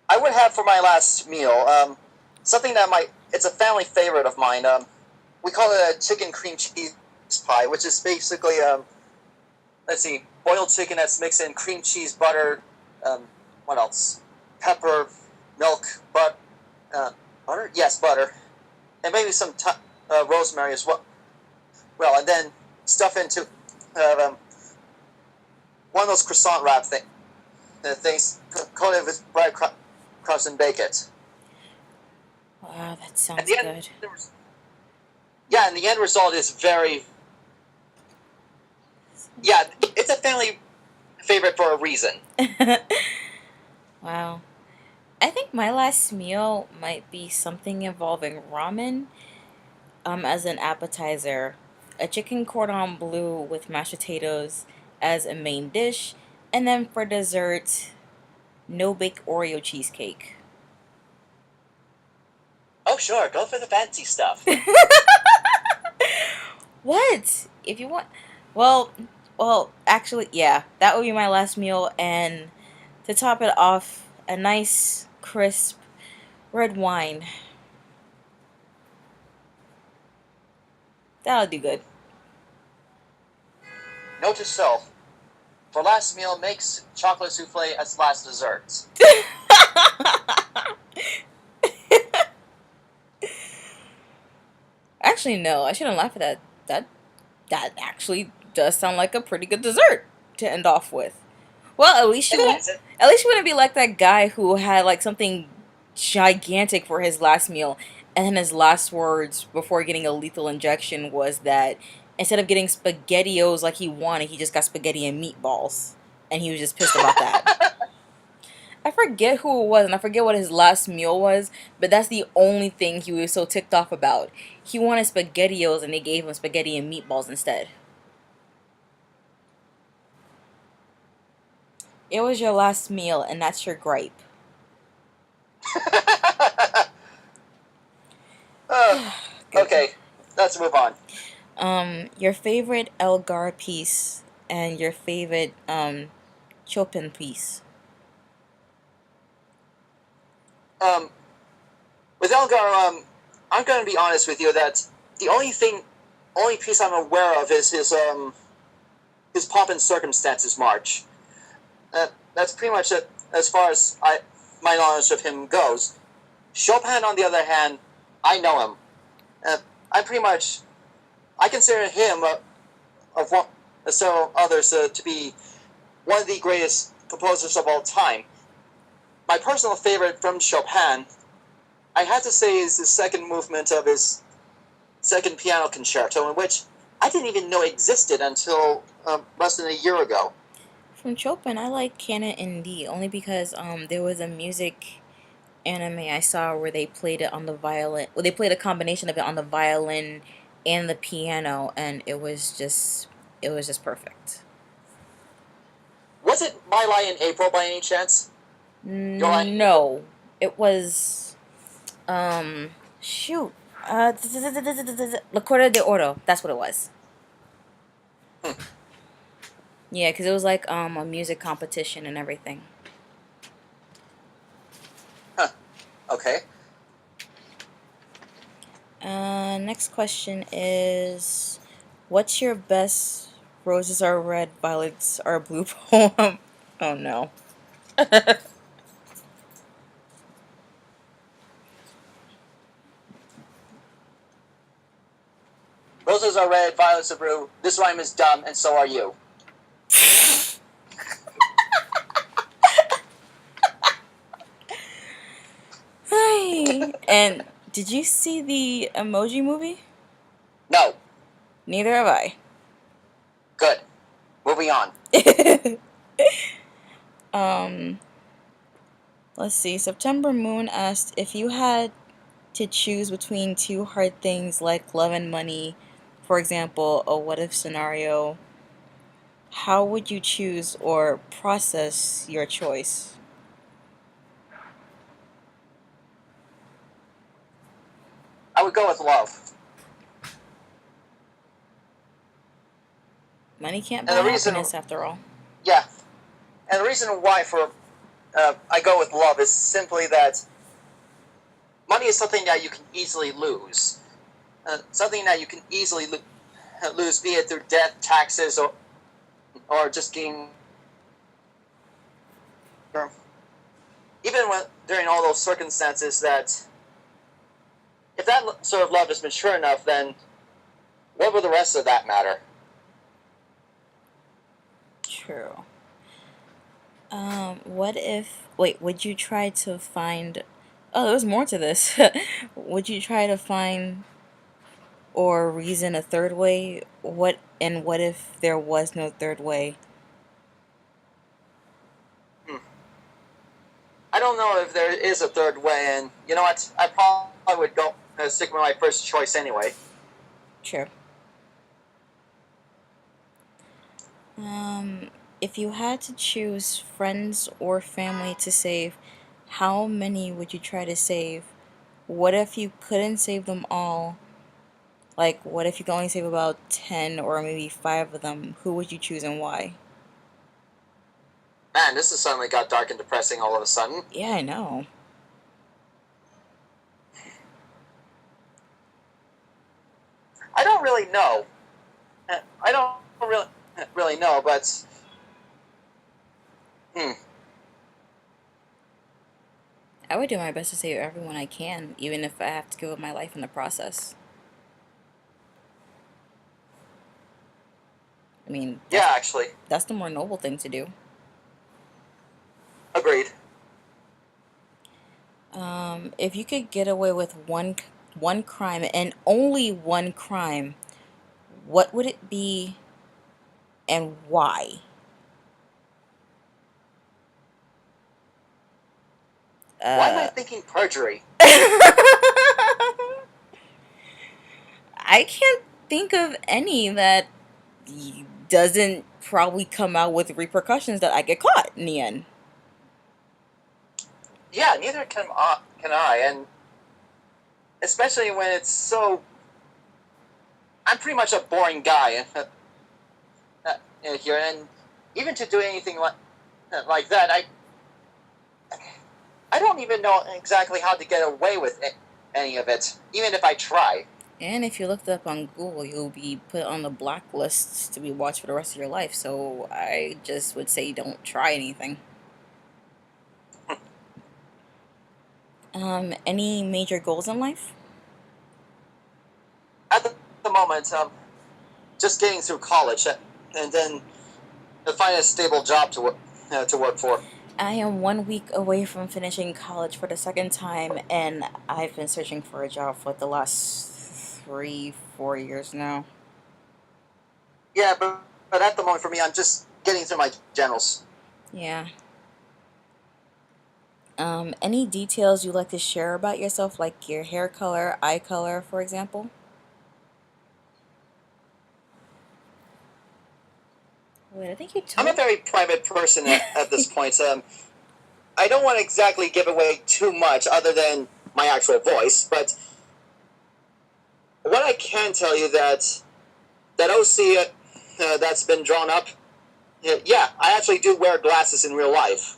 I would have for my last meal something that it's a family favorite of mine. We call it a chicken cream cheese pie, which is basically let's see, boiled chicken that's mixed in cream cheese, butter, what else? Pepper, milk, butter? Yes, butter, and maybe some rosemary as well. Well, and then stuff into one of those croissant wrap things, coated with breadcrumbs and bake it. Wow, that And sounds the end, good. yeah, and the end result is very, yeah, it's a family favorite for a reason. Wow. I think my last meal might be something involving ramen as an appetizer, a chicken cordon bleu with mashed potatoes as a main dish, and then for dessert, no bake Oreo cheesecake. Oh, sure, go for the fancy stuff. What? If you want, well, actually, yeah, that would be my last meal, and to top it off, a nice crisp red wine. That'll do good. Note to self: for last meal, makes chocolate souffle as last desserts. Actually, no, I shouldn't laugh at that. That that actually does sound like a pretty good dessert to end off with. Well, at least It you won't. is. At least you wouldn't be like that guy who had like something gigantic for his last meal, and then his last words before getting a lethal injection was that instead of getting spaghettios like he wanted, he just got spaghetti and meatballs, and he was just pissed about that. I forget who it was, and I forget what his last meal was, but that's the only thing he was so ticked off about. He wanted spaghettios, and they gave him spaghetti and meatballs instead. It was your last meal, and that's your gripe. uh, Good. okay, let's move on. Your favorite Elgar piece and your favorite Chopin piece. Um, with Elgar, I'm going to be honest with you that the only piece I'm aware of is his Pomp and Circumstances March. That's pretty much it as far as my knowledge of him goes. Chopin, on the other hand, I know him. I pretty much I consider him of one, several others to be one of the greatest composers of all time. My personal favorite from Chopin, I have to say, is the second movement of his second piano concerto, in which I didn't even know existed until less than a year ago. From Chopin, I like Canon in D only because there was a music anime I saw where they played it on the violin. Well, they played a combination of it on the violin and the piano, and it was just perfect. Was it My Lie in April by any chance? Your Lie in April? No, it was shoot, La Corte de Oro. That's what it was. Hmm. Yeah, because it was like a music competition and everything. Huh. Okay. Next question is, what's your best roses are red, violets are blue poem? Oh no. Roses are red, violets are blue. This rhyme is dumb, and so are you. Hi. And did you see the Emoji Movie? No. Neither have I. Good. Moving on. um, let's see. September Moon asked if you had to choose between two hard things like love and money, for example, a what if scenario, how would you choose or process your choice? I would go with love. Money can't buy And the reason, happiness after all. yeah, and the reason why for I go with love is simply that money is something that you can easily lose. Something that you can easily lose, be it through death, taxes, or just getting. Even when during all those circumstances, that if that sort of love is mature enough, then what would the rest of that matter? True. What if, wait, would you try to find, oh, there's more to this. Would you try to find or reason a third way? What if there was no third way? Hmm. I don't know if there is a third way, and you know what? I probably would go stick with my first choice anyway. True. Um, if you had to choose friends or family to save, how many would you try to save? What if you couldn't save them all? Like, what if you could only save about 10 or maybe 5 of them? Who would you choose and why? Man, this has suddenly got dark and depressing all of a sudden. Yeah, I know. I don't really know. I don't really. really know, but hmm, I would do my best to save everyone I can, even if I have to give up my life in the process. I mean, yeah, actually, that's the more noble thing to do. agreed. If you could get away with one crime and only one crime, what would it be and why? Why am I Uh, thinking perjury? I can't think of any that doesn't probably come out with repercussions that I get caught in the end. Yeah, neither can I, and especially when it's so. I'm pretty much a boring guy here, and even to do anything like that, I don't even know exactly how to get away with any of it, even if I try. And if you looked up on Google, you'll be put on the blacklist to be watched for the rest of your life. So I just would say don't try anything. Any major goals in life? At the moment, just getting through college, and then find a stable job to work for. I am 1 week away from finishing college for the second time, and I've been searching for a job for the last 3, 4 years now. Yeah, but at the moment for me, I'm just getting through my generals. Yeah. Any details you'd like to share about yourself, like your hair color, eye color, for example? Wait, I think you I'm a told. very private person at this point. I don't want to exactly give away too much other than my actual voice, but what I can tell you that OC that's been drawn up, yeah, I actually do wear glasses in real life.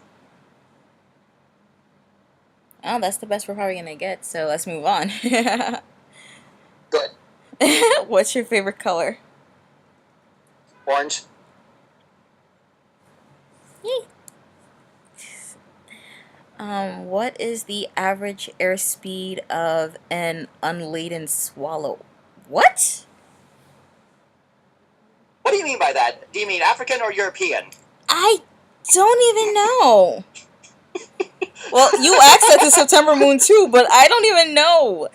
Oh, that's the best we're probably gonna get. So let's move on. Good. What's your favorite color? Orange. Yay. What is the average airspeed of an unladen swallow? What? What do you mean by that? Do you mean African or European? I don't even know. Well, you asked that to September Moon too, but I don't even know.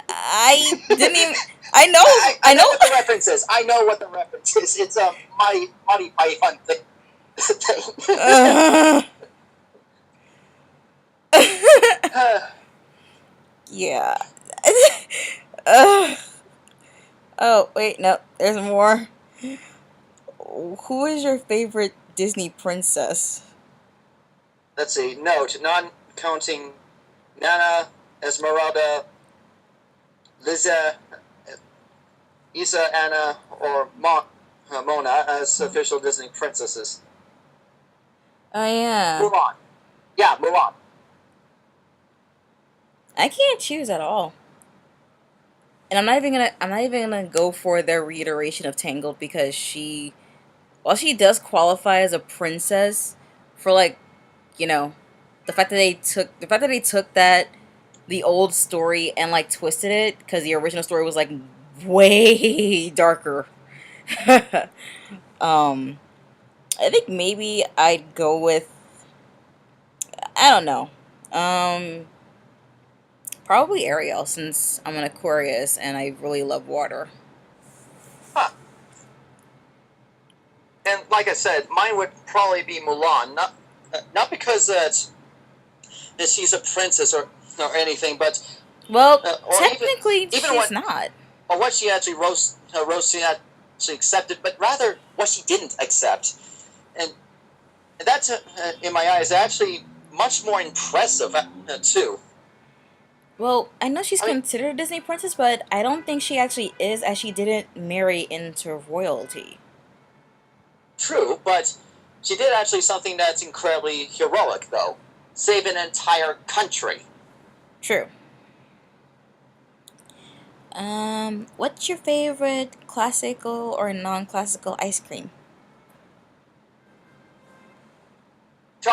I didn't even. I know. I I know know. what the reference is. I know what the reference is. It's a Monty Python thing. Yeah. uh, oh wait, no. There's more. Who is your favorite Disney princess? Let's see. Note, non-counting Nana, Esmeralda, Liza, Isa, Anna, or Mona as official Disney princesses. Oh yeah. Mulan. Yeah, Mulan. I can't choose at all. And I'm not even gonna go for their reiteration of Tangled because while she does qualify as a princess for like, you know, the fact that they took that the old story and like twisted it because the original story was like way darker. um I think maybe I'd go with, I don't know. Um Probably Ariel since I'm an Aquarius and I really love water. Huh. And like I said, mine would probably be Mulan. Not because that she's a princess or anything, but Well, or technically even she's not. what she actually rose she actually accepted, but rather what she didn't accept, and that's in my eyes actually much more impressive too. Well, I know she's I mean, considered a Disney princess, but I don't think she actually is, as she didn't marry into royalty. true, but she did actually something that's incredibly heroic, though. Save an entire country. True. What's your favorite classical or non-classical ice cream?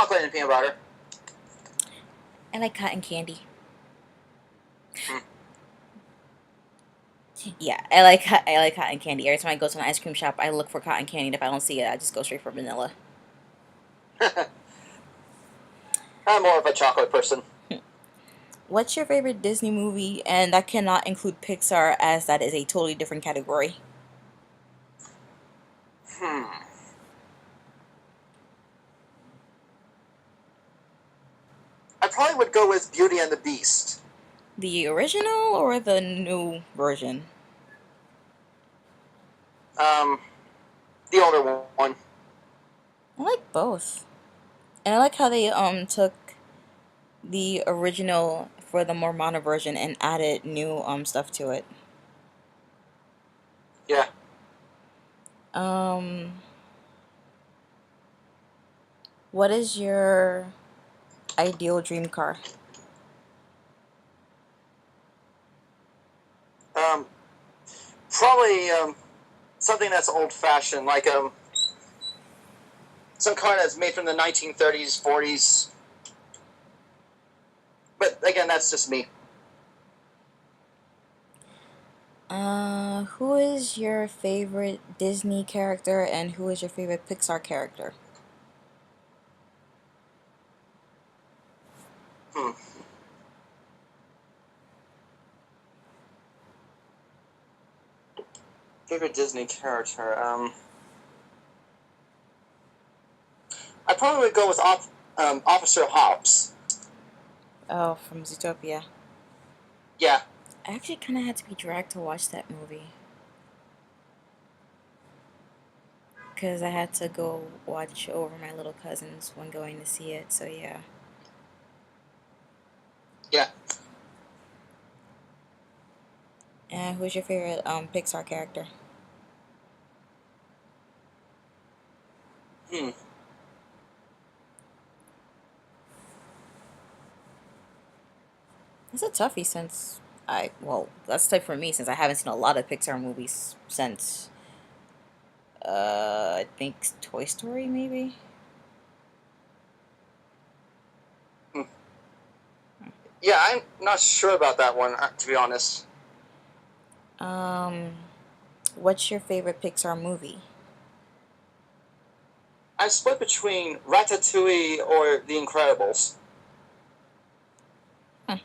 chocolate and peanut butter. I like cotton candy. Hmm. Yeah, I like cotton candy. Every time I go to an ice cream shop, I look for cotton candy. And if I don't see it, I just go straight for vanilla. I'm more of a chocolate person. What's your favorite Disney movie? And that cannot include Pixar, as that is a totally different category. Hmm. I probably would go with Beauty and the Beast. The original or the new version? Um, the older one. I like both. And I like how they took the original for the more modern version and added new stuff to it. Yeah. Um what is your ideal dream car? Um, probably something that's old-fashioned, like some car that's made from the 1930s, 40s. But again, that's just me. Who is your favorite Disney character and who is your favorite Pixar character? Hmm. Favorite Disney character. I probably would go with Officer Hobbs. Oh, from Zootopia. Yeah. I actually kind of had to be dragged to watch that movie because I had to go watch over my little cousins when going to see it. So yeah. Yeah. And who's your favorite Pixar character? Hmm. It's a toughie since that's tough for me since I haven't seen a lot of Pixar movies since I think Toy Story maybe. Hmm. Yeah, I'm not sure about that one, to be honest. Um, what's your favorite Pixar movie? I'm split between Ratatouille or The Incredibles. Huh.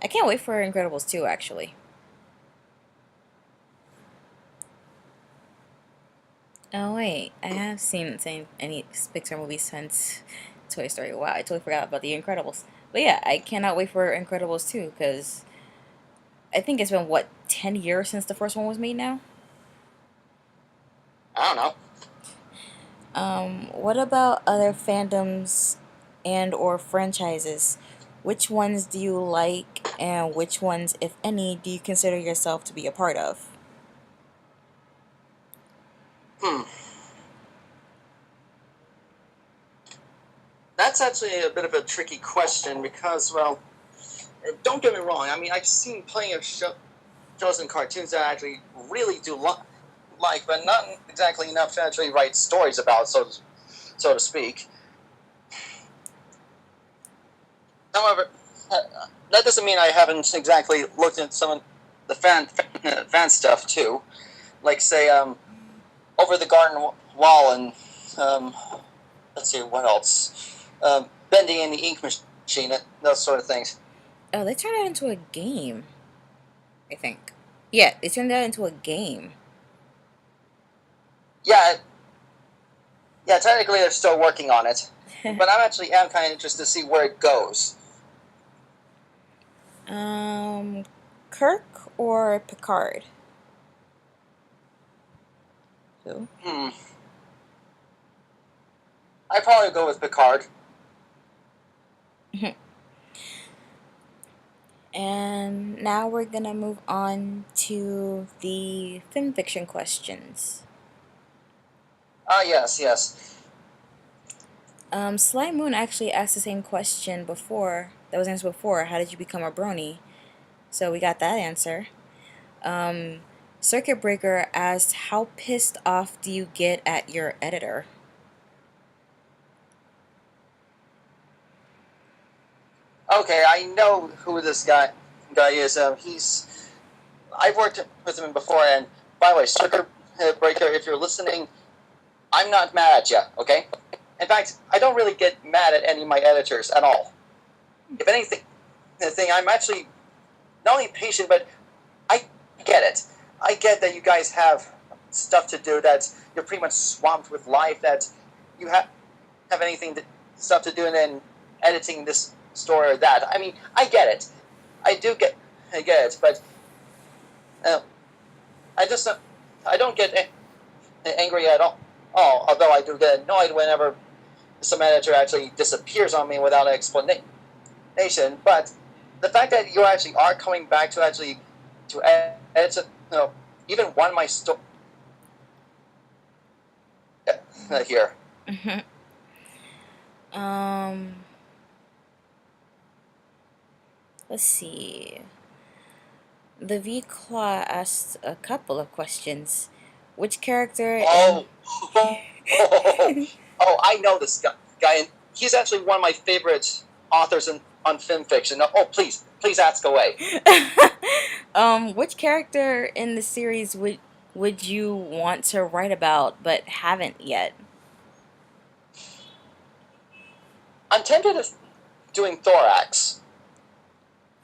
I can't wait for Incredibles 2 actually. Oh wait, I have seen any Pixar movies since Toy Story. Wow, I totally forgot about The Incredibles. But yeah, I cannot wait for Incredibles 2 because I think it's been what 10 years since the first one was made now. I don't know. What about other fandoms and or franchises? Which ones do you like and which ones, if any, do you consider yourself to be a part of? Hmm. That's actually a bit of a tricky question because, well, don't get me wrong. I mean, I've seen plenty of shows and cartoons that I actually really do like, but not exactly enough to actually write stories about, so to speak. However, that doesn't mean I haven't exactly looked at some of the fan stuff too, like say Over the Garden Wall and um, let's see what else, Bending in the Ink Machine, those sort of things. Oh, they turned that into a game, I think. Yeah, they turned that into a game. Yeah, yeah. Technically, they're still working on it, but I'm actually am kind of interested to see where it goes. um, Kirk or Picard? Who? Hmm. I'd probably go with Picard. And now we're gonna move on to the film fiction questions. Ah, yes, yes. Sly Moon actually asked the same question before. That was answered before. How did you become a brony? So we got that answer. Um, Circuit Breaker asked, how pissed off do you get at your editor? Okay, I know who this guy is. I've worked with him before, and by the way, Circuit Breaker, if you're listening, I'm not mad at you, okay? In fact, I don't really get mad at any of my editors at all. If anything, I'm actually not only patient, but I get it. I get that you guys have stuff to do, that you're pretty much swamped with life, that you have stuff to do, and then editing this story or that. I mean, I get it. I get it, but I don't get angry at all. Although I do get annoyed whenever some editor actually disappears on me without an explanation. But the fact that you actually are coming back to edit, even one of my stories here. Mm-hmm. Um, let's see. The V Claw asked a couple of questions. Which character in I know this guy, and he's actually one of my favorite authors on film fiction. Oh, please ask away. which character in the series would you want to write about but haven't yet? I'm tempted of doing Thorax.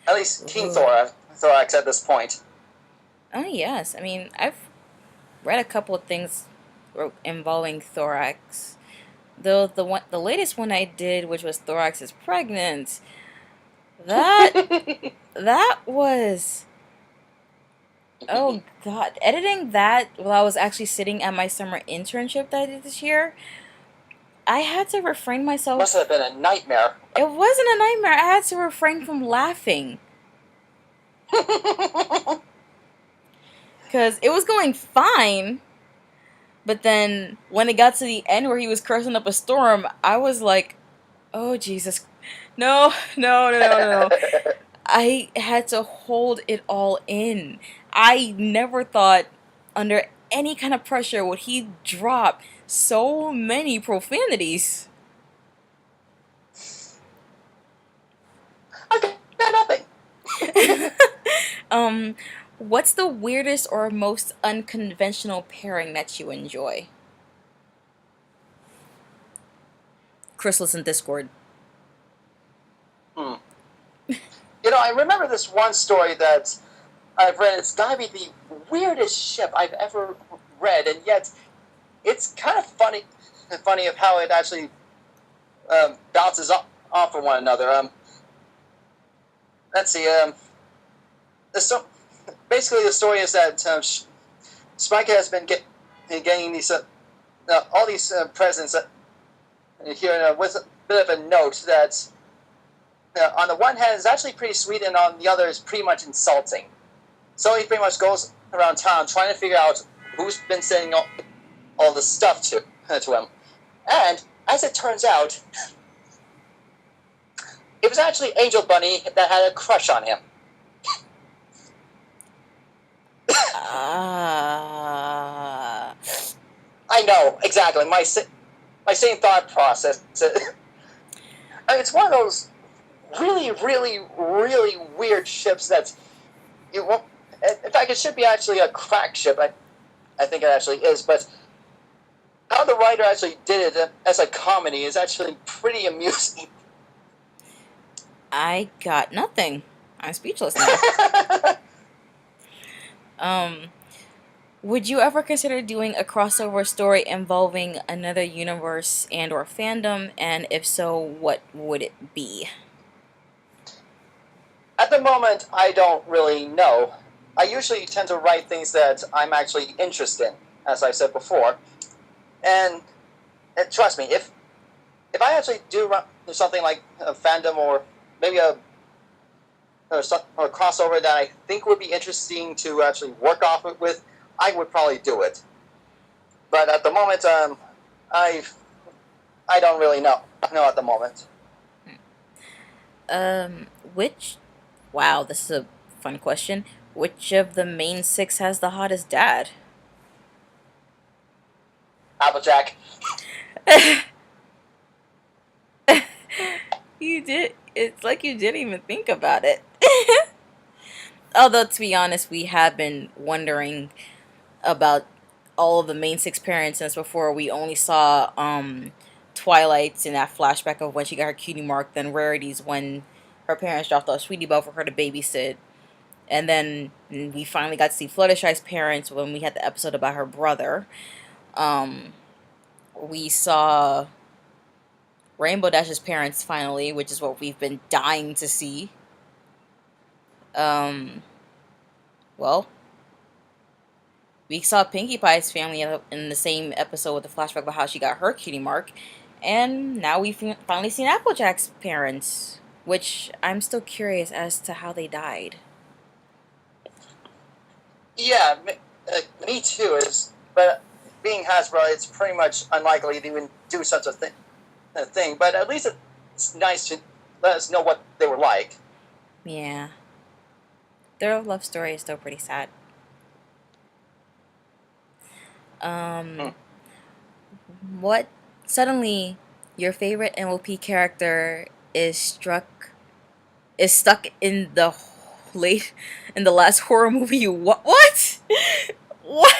At least King Ooh. Thorax at this point. Oh yes, I mean I've read a couple of things involving Thorax. Though the latest one I did, which was Thorax is pregnant, that that was, oh god, editing that while I was actually sitting at my summer internship that I did this year, I had to refrain myself. Must have been a nightmare. It wasn't a nightmare. I had to refrain from laughing because it was going fine. But then when it got to the end where he was cursing up a storm, I was like, "Oh Jesus, no, no, no, no, no!" I had to hold it all in. I never thought, under any kind of pressure, would he drop so many profanities. I got nothing. What's the weirdest or most unconventional pairing that you enjoy? Chrysalis in Discord. I remember this one story that I've read. It's gotta be the weirdest ship I've ever read, and yet it's kind of funny of how it actually bounces off of one another. Let's see. Basically, the story is that Spike has been getting these all these presents here with a bit of a note that on the one hand is actually pretty sweet, and on the other is pretty much insulting. So he pretty much goes around town trying to figure out who's been sending all the stuff to him. And as it turns out, it was actually Angel Bunny that had a crush on him. I know, exactly. My same thought process. It's one of those really, really, really weird ships that you won't. In fact, it should be actually a crack ship. I think it actually is, but how the writer actually did it as a comedy is actually pretty amusing. I got nothing. I'm speechless now. Would you ever consider doing a crossover story involving another universe and or fandom? And if so, what would it be? At the moment, I don't really know. I usually tend to write things that I'm actually interested in, as I said before. And trust me, if I actually do something like a fandom or maybe a crossover that I think would be interesting to actually work off it with, I would probably do it. But at the moment, I don't really know at the moment. Which? Wow, this is a fun question. Which of the main six has the hottest dad? Applejack. You did. It's like you didn't even think about it. Although, to be honest, we have been wondering about all of the main six parents since before. We only saw Twilight's in that flashback of when she got her cutie mark, then Rarity's when her parents dropped off Sweetie Belle for her to babysit. And then we finally got to see Fluttershy's parents when we had the episode about her brother. Um, we saw Rainbow Dash's parents finally, which is what we've been dying to see. Um, well, we saw Pinkie Pie's family in the same episode with the flashback about how she got her cutie mark. And now we've finally seen Applejack's parents, which I'm still curious as to how they died. Yeah, me too. But being Hasbro, it's pretty much unlikely to even do such a thing. But at least it's nice to let us know what they were like. Yeah. Their love story is still pretty sad. Hmm. What suddenly your favorite MOP character is stuck in the late in the last horror movie you what? What?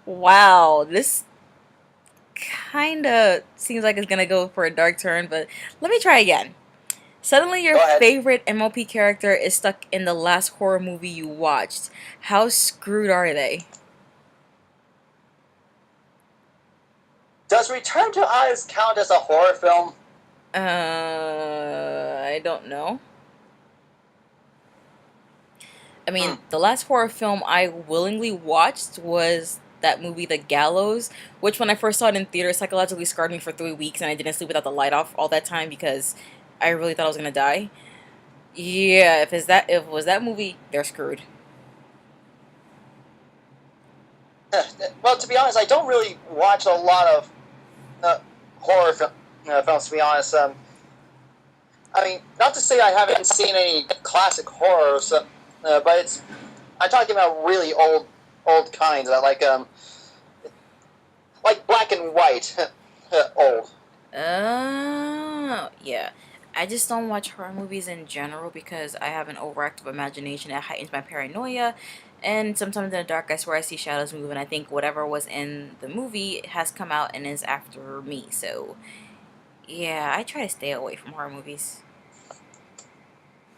Wow, this kind of seems like it's gonna go for a dark turn, but let me try again. Suddenly, your Go ahead. favorite MOP character is stuck in the last horror movie you watched. How screwed are they? Does Return to Oz count as a horror film? I don't know. I mean, the last horror film I willingly watched was that movie, The Gallows, which when I first saw it in theater, psychologically scarred me for 3 weeks, and I didn't sleep without the light off all that time because I really thought I was gonna die. Yeah, if it was that movie, they're screwed. Well, to be honest, I don't really watch a lot of horror films, to be honest. I mean, not to say I haven't seen any classic horrors, but I'm talking about really old kinds, like black and white old. Oh, yeah. I just don't watch horror movies in general because I have an overactive imagination that heightens my paranoia. And sometimes in the dark, I swear I see shadows move, and I think whatever was in the movie has come out and is after me. So, yeah, I try to stay away from horror movies.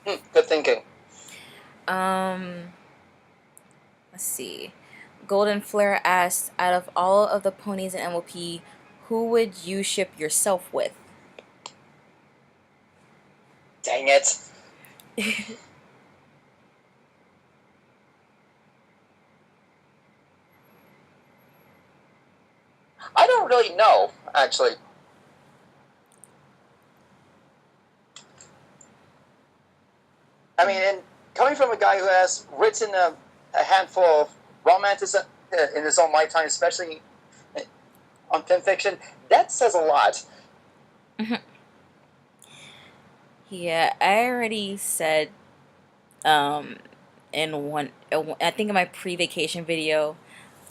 Good thinking. Um, let's see. Golden Flare asked, out of all of the ponies in MOP, who would you ship yourself with? Dang it. I don't really know, actually. I mean, and coming from a guy who has written a handful of romances in his own lifetime, especially on fan fiction, that says a lot. Yeah, I already said in one I think in my pre-vacation video,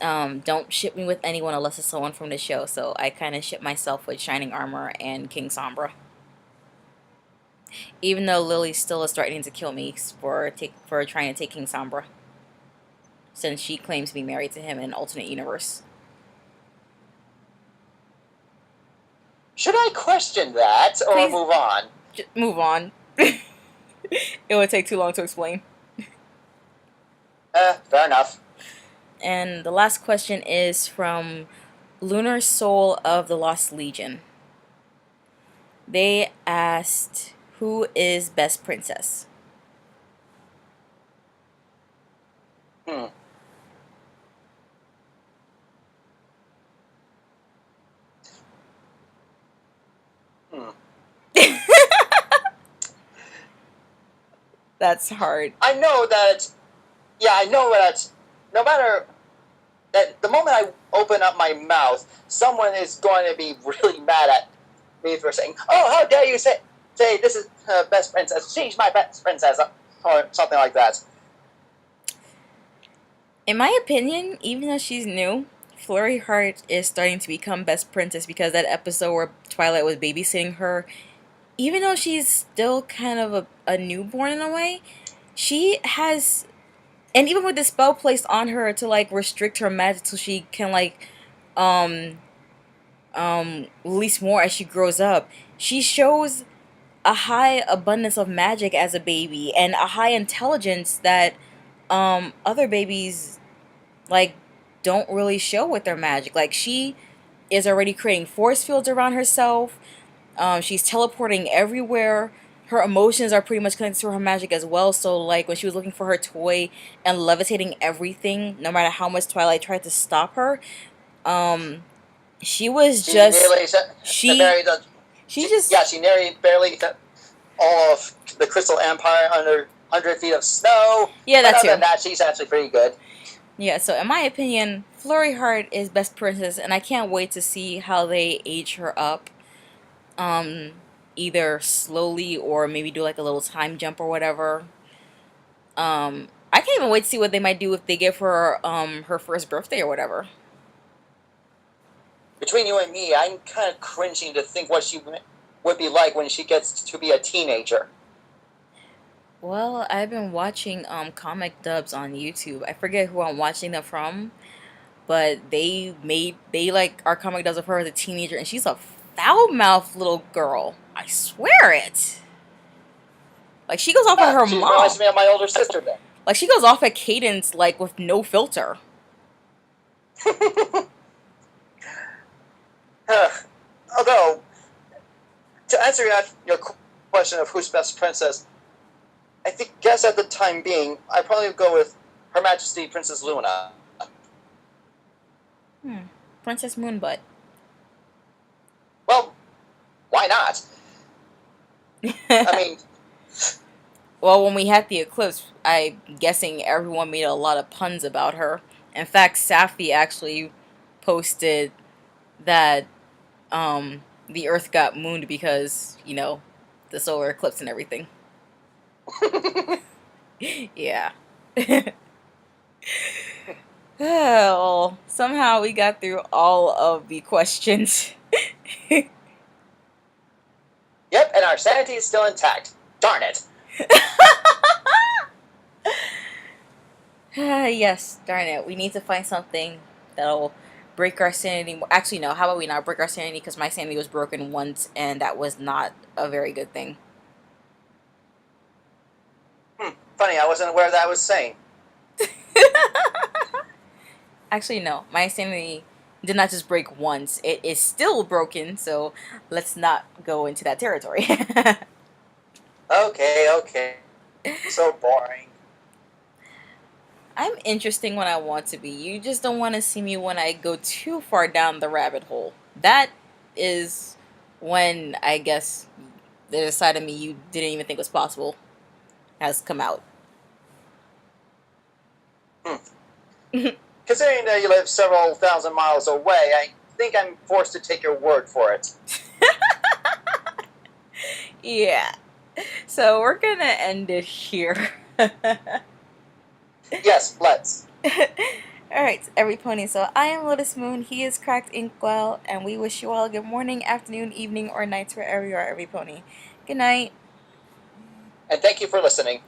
don't ship me with anyone unless it's someone from the show. So I kind of ship myself with Shining Armor and King Sombra. Even though Lily still is threatening to kill me for trying to take King Sombra, since she claims to be married to him in an alternate universe. Should I question that or Please move on? move on. It would take too long to explain. Fair enough. And the last question is from Lunar Soul of the Lost Legion. They asked, who is best princess? Hmm. That's hard. I know that. Yeah, I know that. No matter that, the moment I open up my mouth, someone is going to be really mad at me for saying, "Oh, how dare you say this is best princess? She's my best princess," or something like that. In my opinion, even though she's new, Flurry Heart is starting to become best princess because that episode where Twilight was babysitting her even though she's still kind of a newborn in a way, she has, and even with the spell placed on her to like restrict her magic so she can like um release more as she grows up, she shows a high abundance of magic as a baby and a high intelligence that other babies like don't really show with their magic. Like she is already creating force fields around herself. She's teleporting everywhere. Her emotions are pretty much connected to her magic as well. So, like when she was looking for her toy and levitating everything, no matter how much Twilight tried to stop her, um, she was She just nearly she buried the. she just She nearly barely all of the Crystal Empire under 100 feet of snow. yeah, But that other than too. that, she's actually pretty good. Yeah, so in my opinion, Flurry Heart is best princess, and I can't wait to see how they age her up. Um, Either slowly or maybe do like a little time jump or whatever. I can't even wait to see what they might do if they give her her first birthday or whatever. Between you and me, I'm kind of cringing to think what she would be like when she gets to be a teenager. Well, I've been watching comic dubs on YouTube. I forget who I'm watching them from, but they like our comic dubs of her as a teenager, and she's a foul mouthed little girl. I swear it. Like she goes off at her She reminds mom. me of my older sister then. Like she goes off at Cadence like with no filter. Although, to answer your question of who's best princess, I think guess at the time being, I'd probably go with Her Majesty Princess Luna. Princess Moonbutt. Well, why not? I mean, Well, when we had the eclipse, I'm guessing everyone made a lot of puns about her. In fact, Safi actually posted that the Earth got mooned because, you know, the solar eclipse and everything. Yeah. Well, somehow we got through all of the questions. yep, and our sanity is still intact. Darn it. Yes, darn it. We need to find something that'll break our sanity. Actually, no. How about we not break our sanity? Because my sanity was broken once, and that was not a very good thing. Funny, I wasn't aware that I was sane. Actually, no. My sanity did not just break once. It is still broken, so let's not go into that territory. Okay. So boring. I'm interesting when I want to be. You just don't want to see me when I go too far down the rabbit hole. That is when I guess the side of me you didn't even think was possible has come out. Considering that you live several thousand miles away, I think I'm forced to take your word for it. Yeah. So we're gonna end it here. Yes, let's. Alright, every pony. So I am Lotus Moon, he is Cracked Inkwell, and we wish you all a good morning, afternoon, evening, or nights wherever you are, every pony. Good night. And thank you for listening.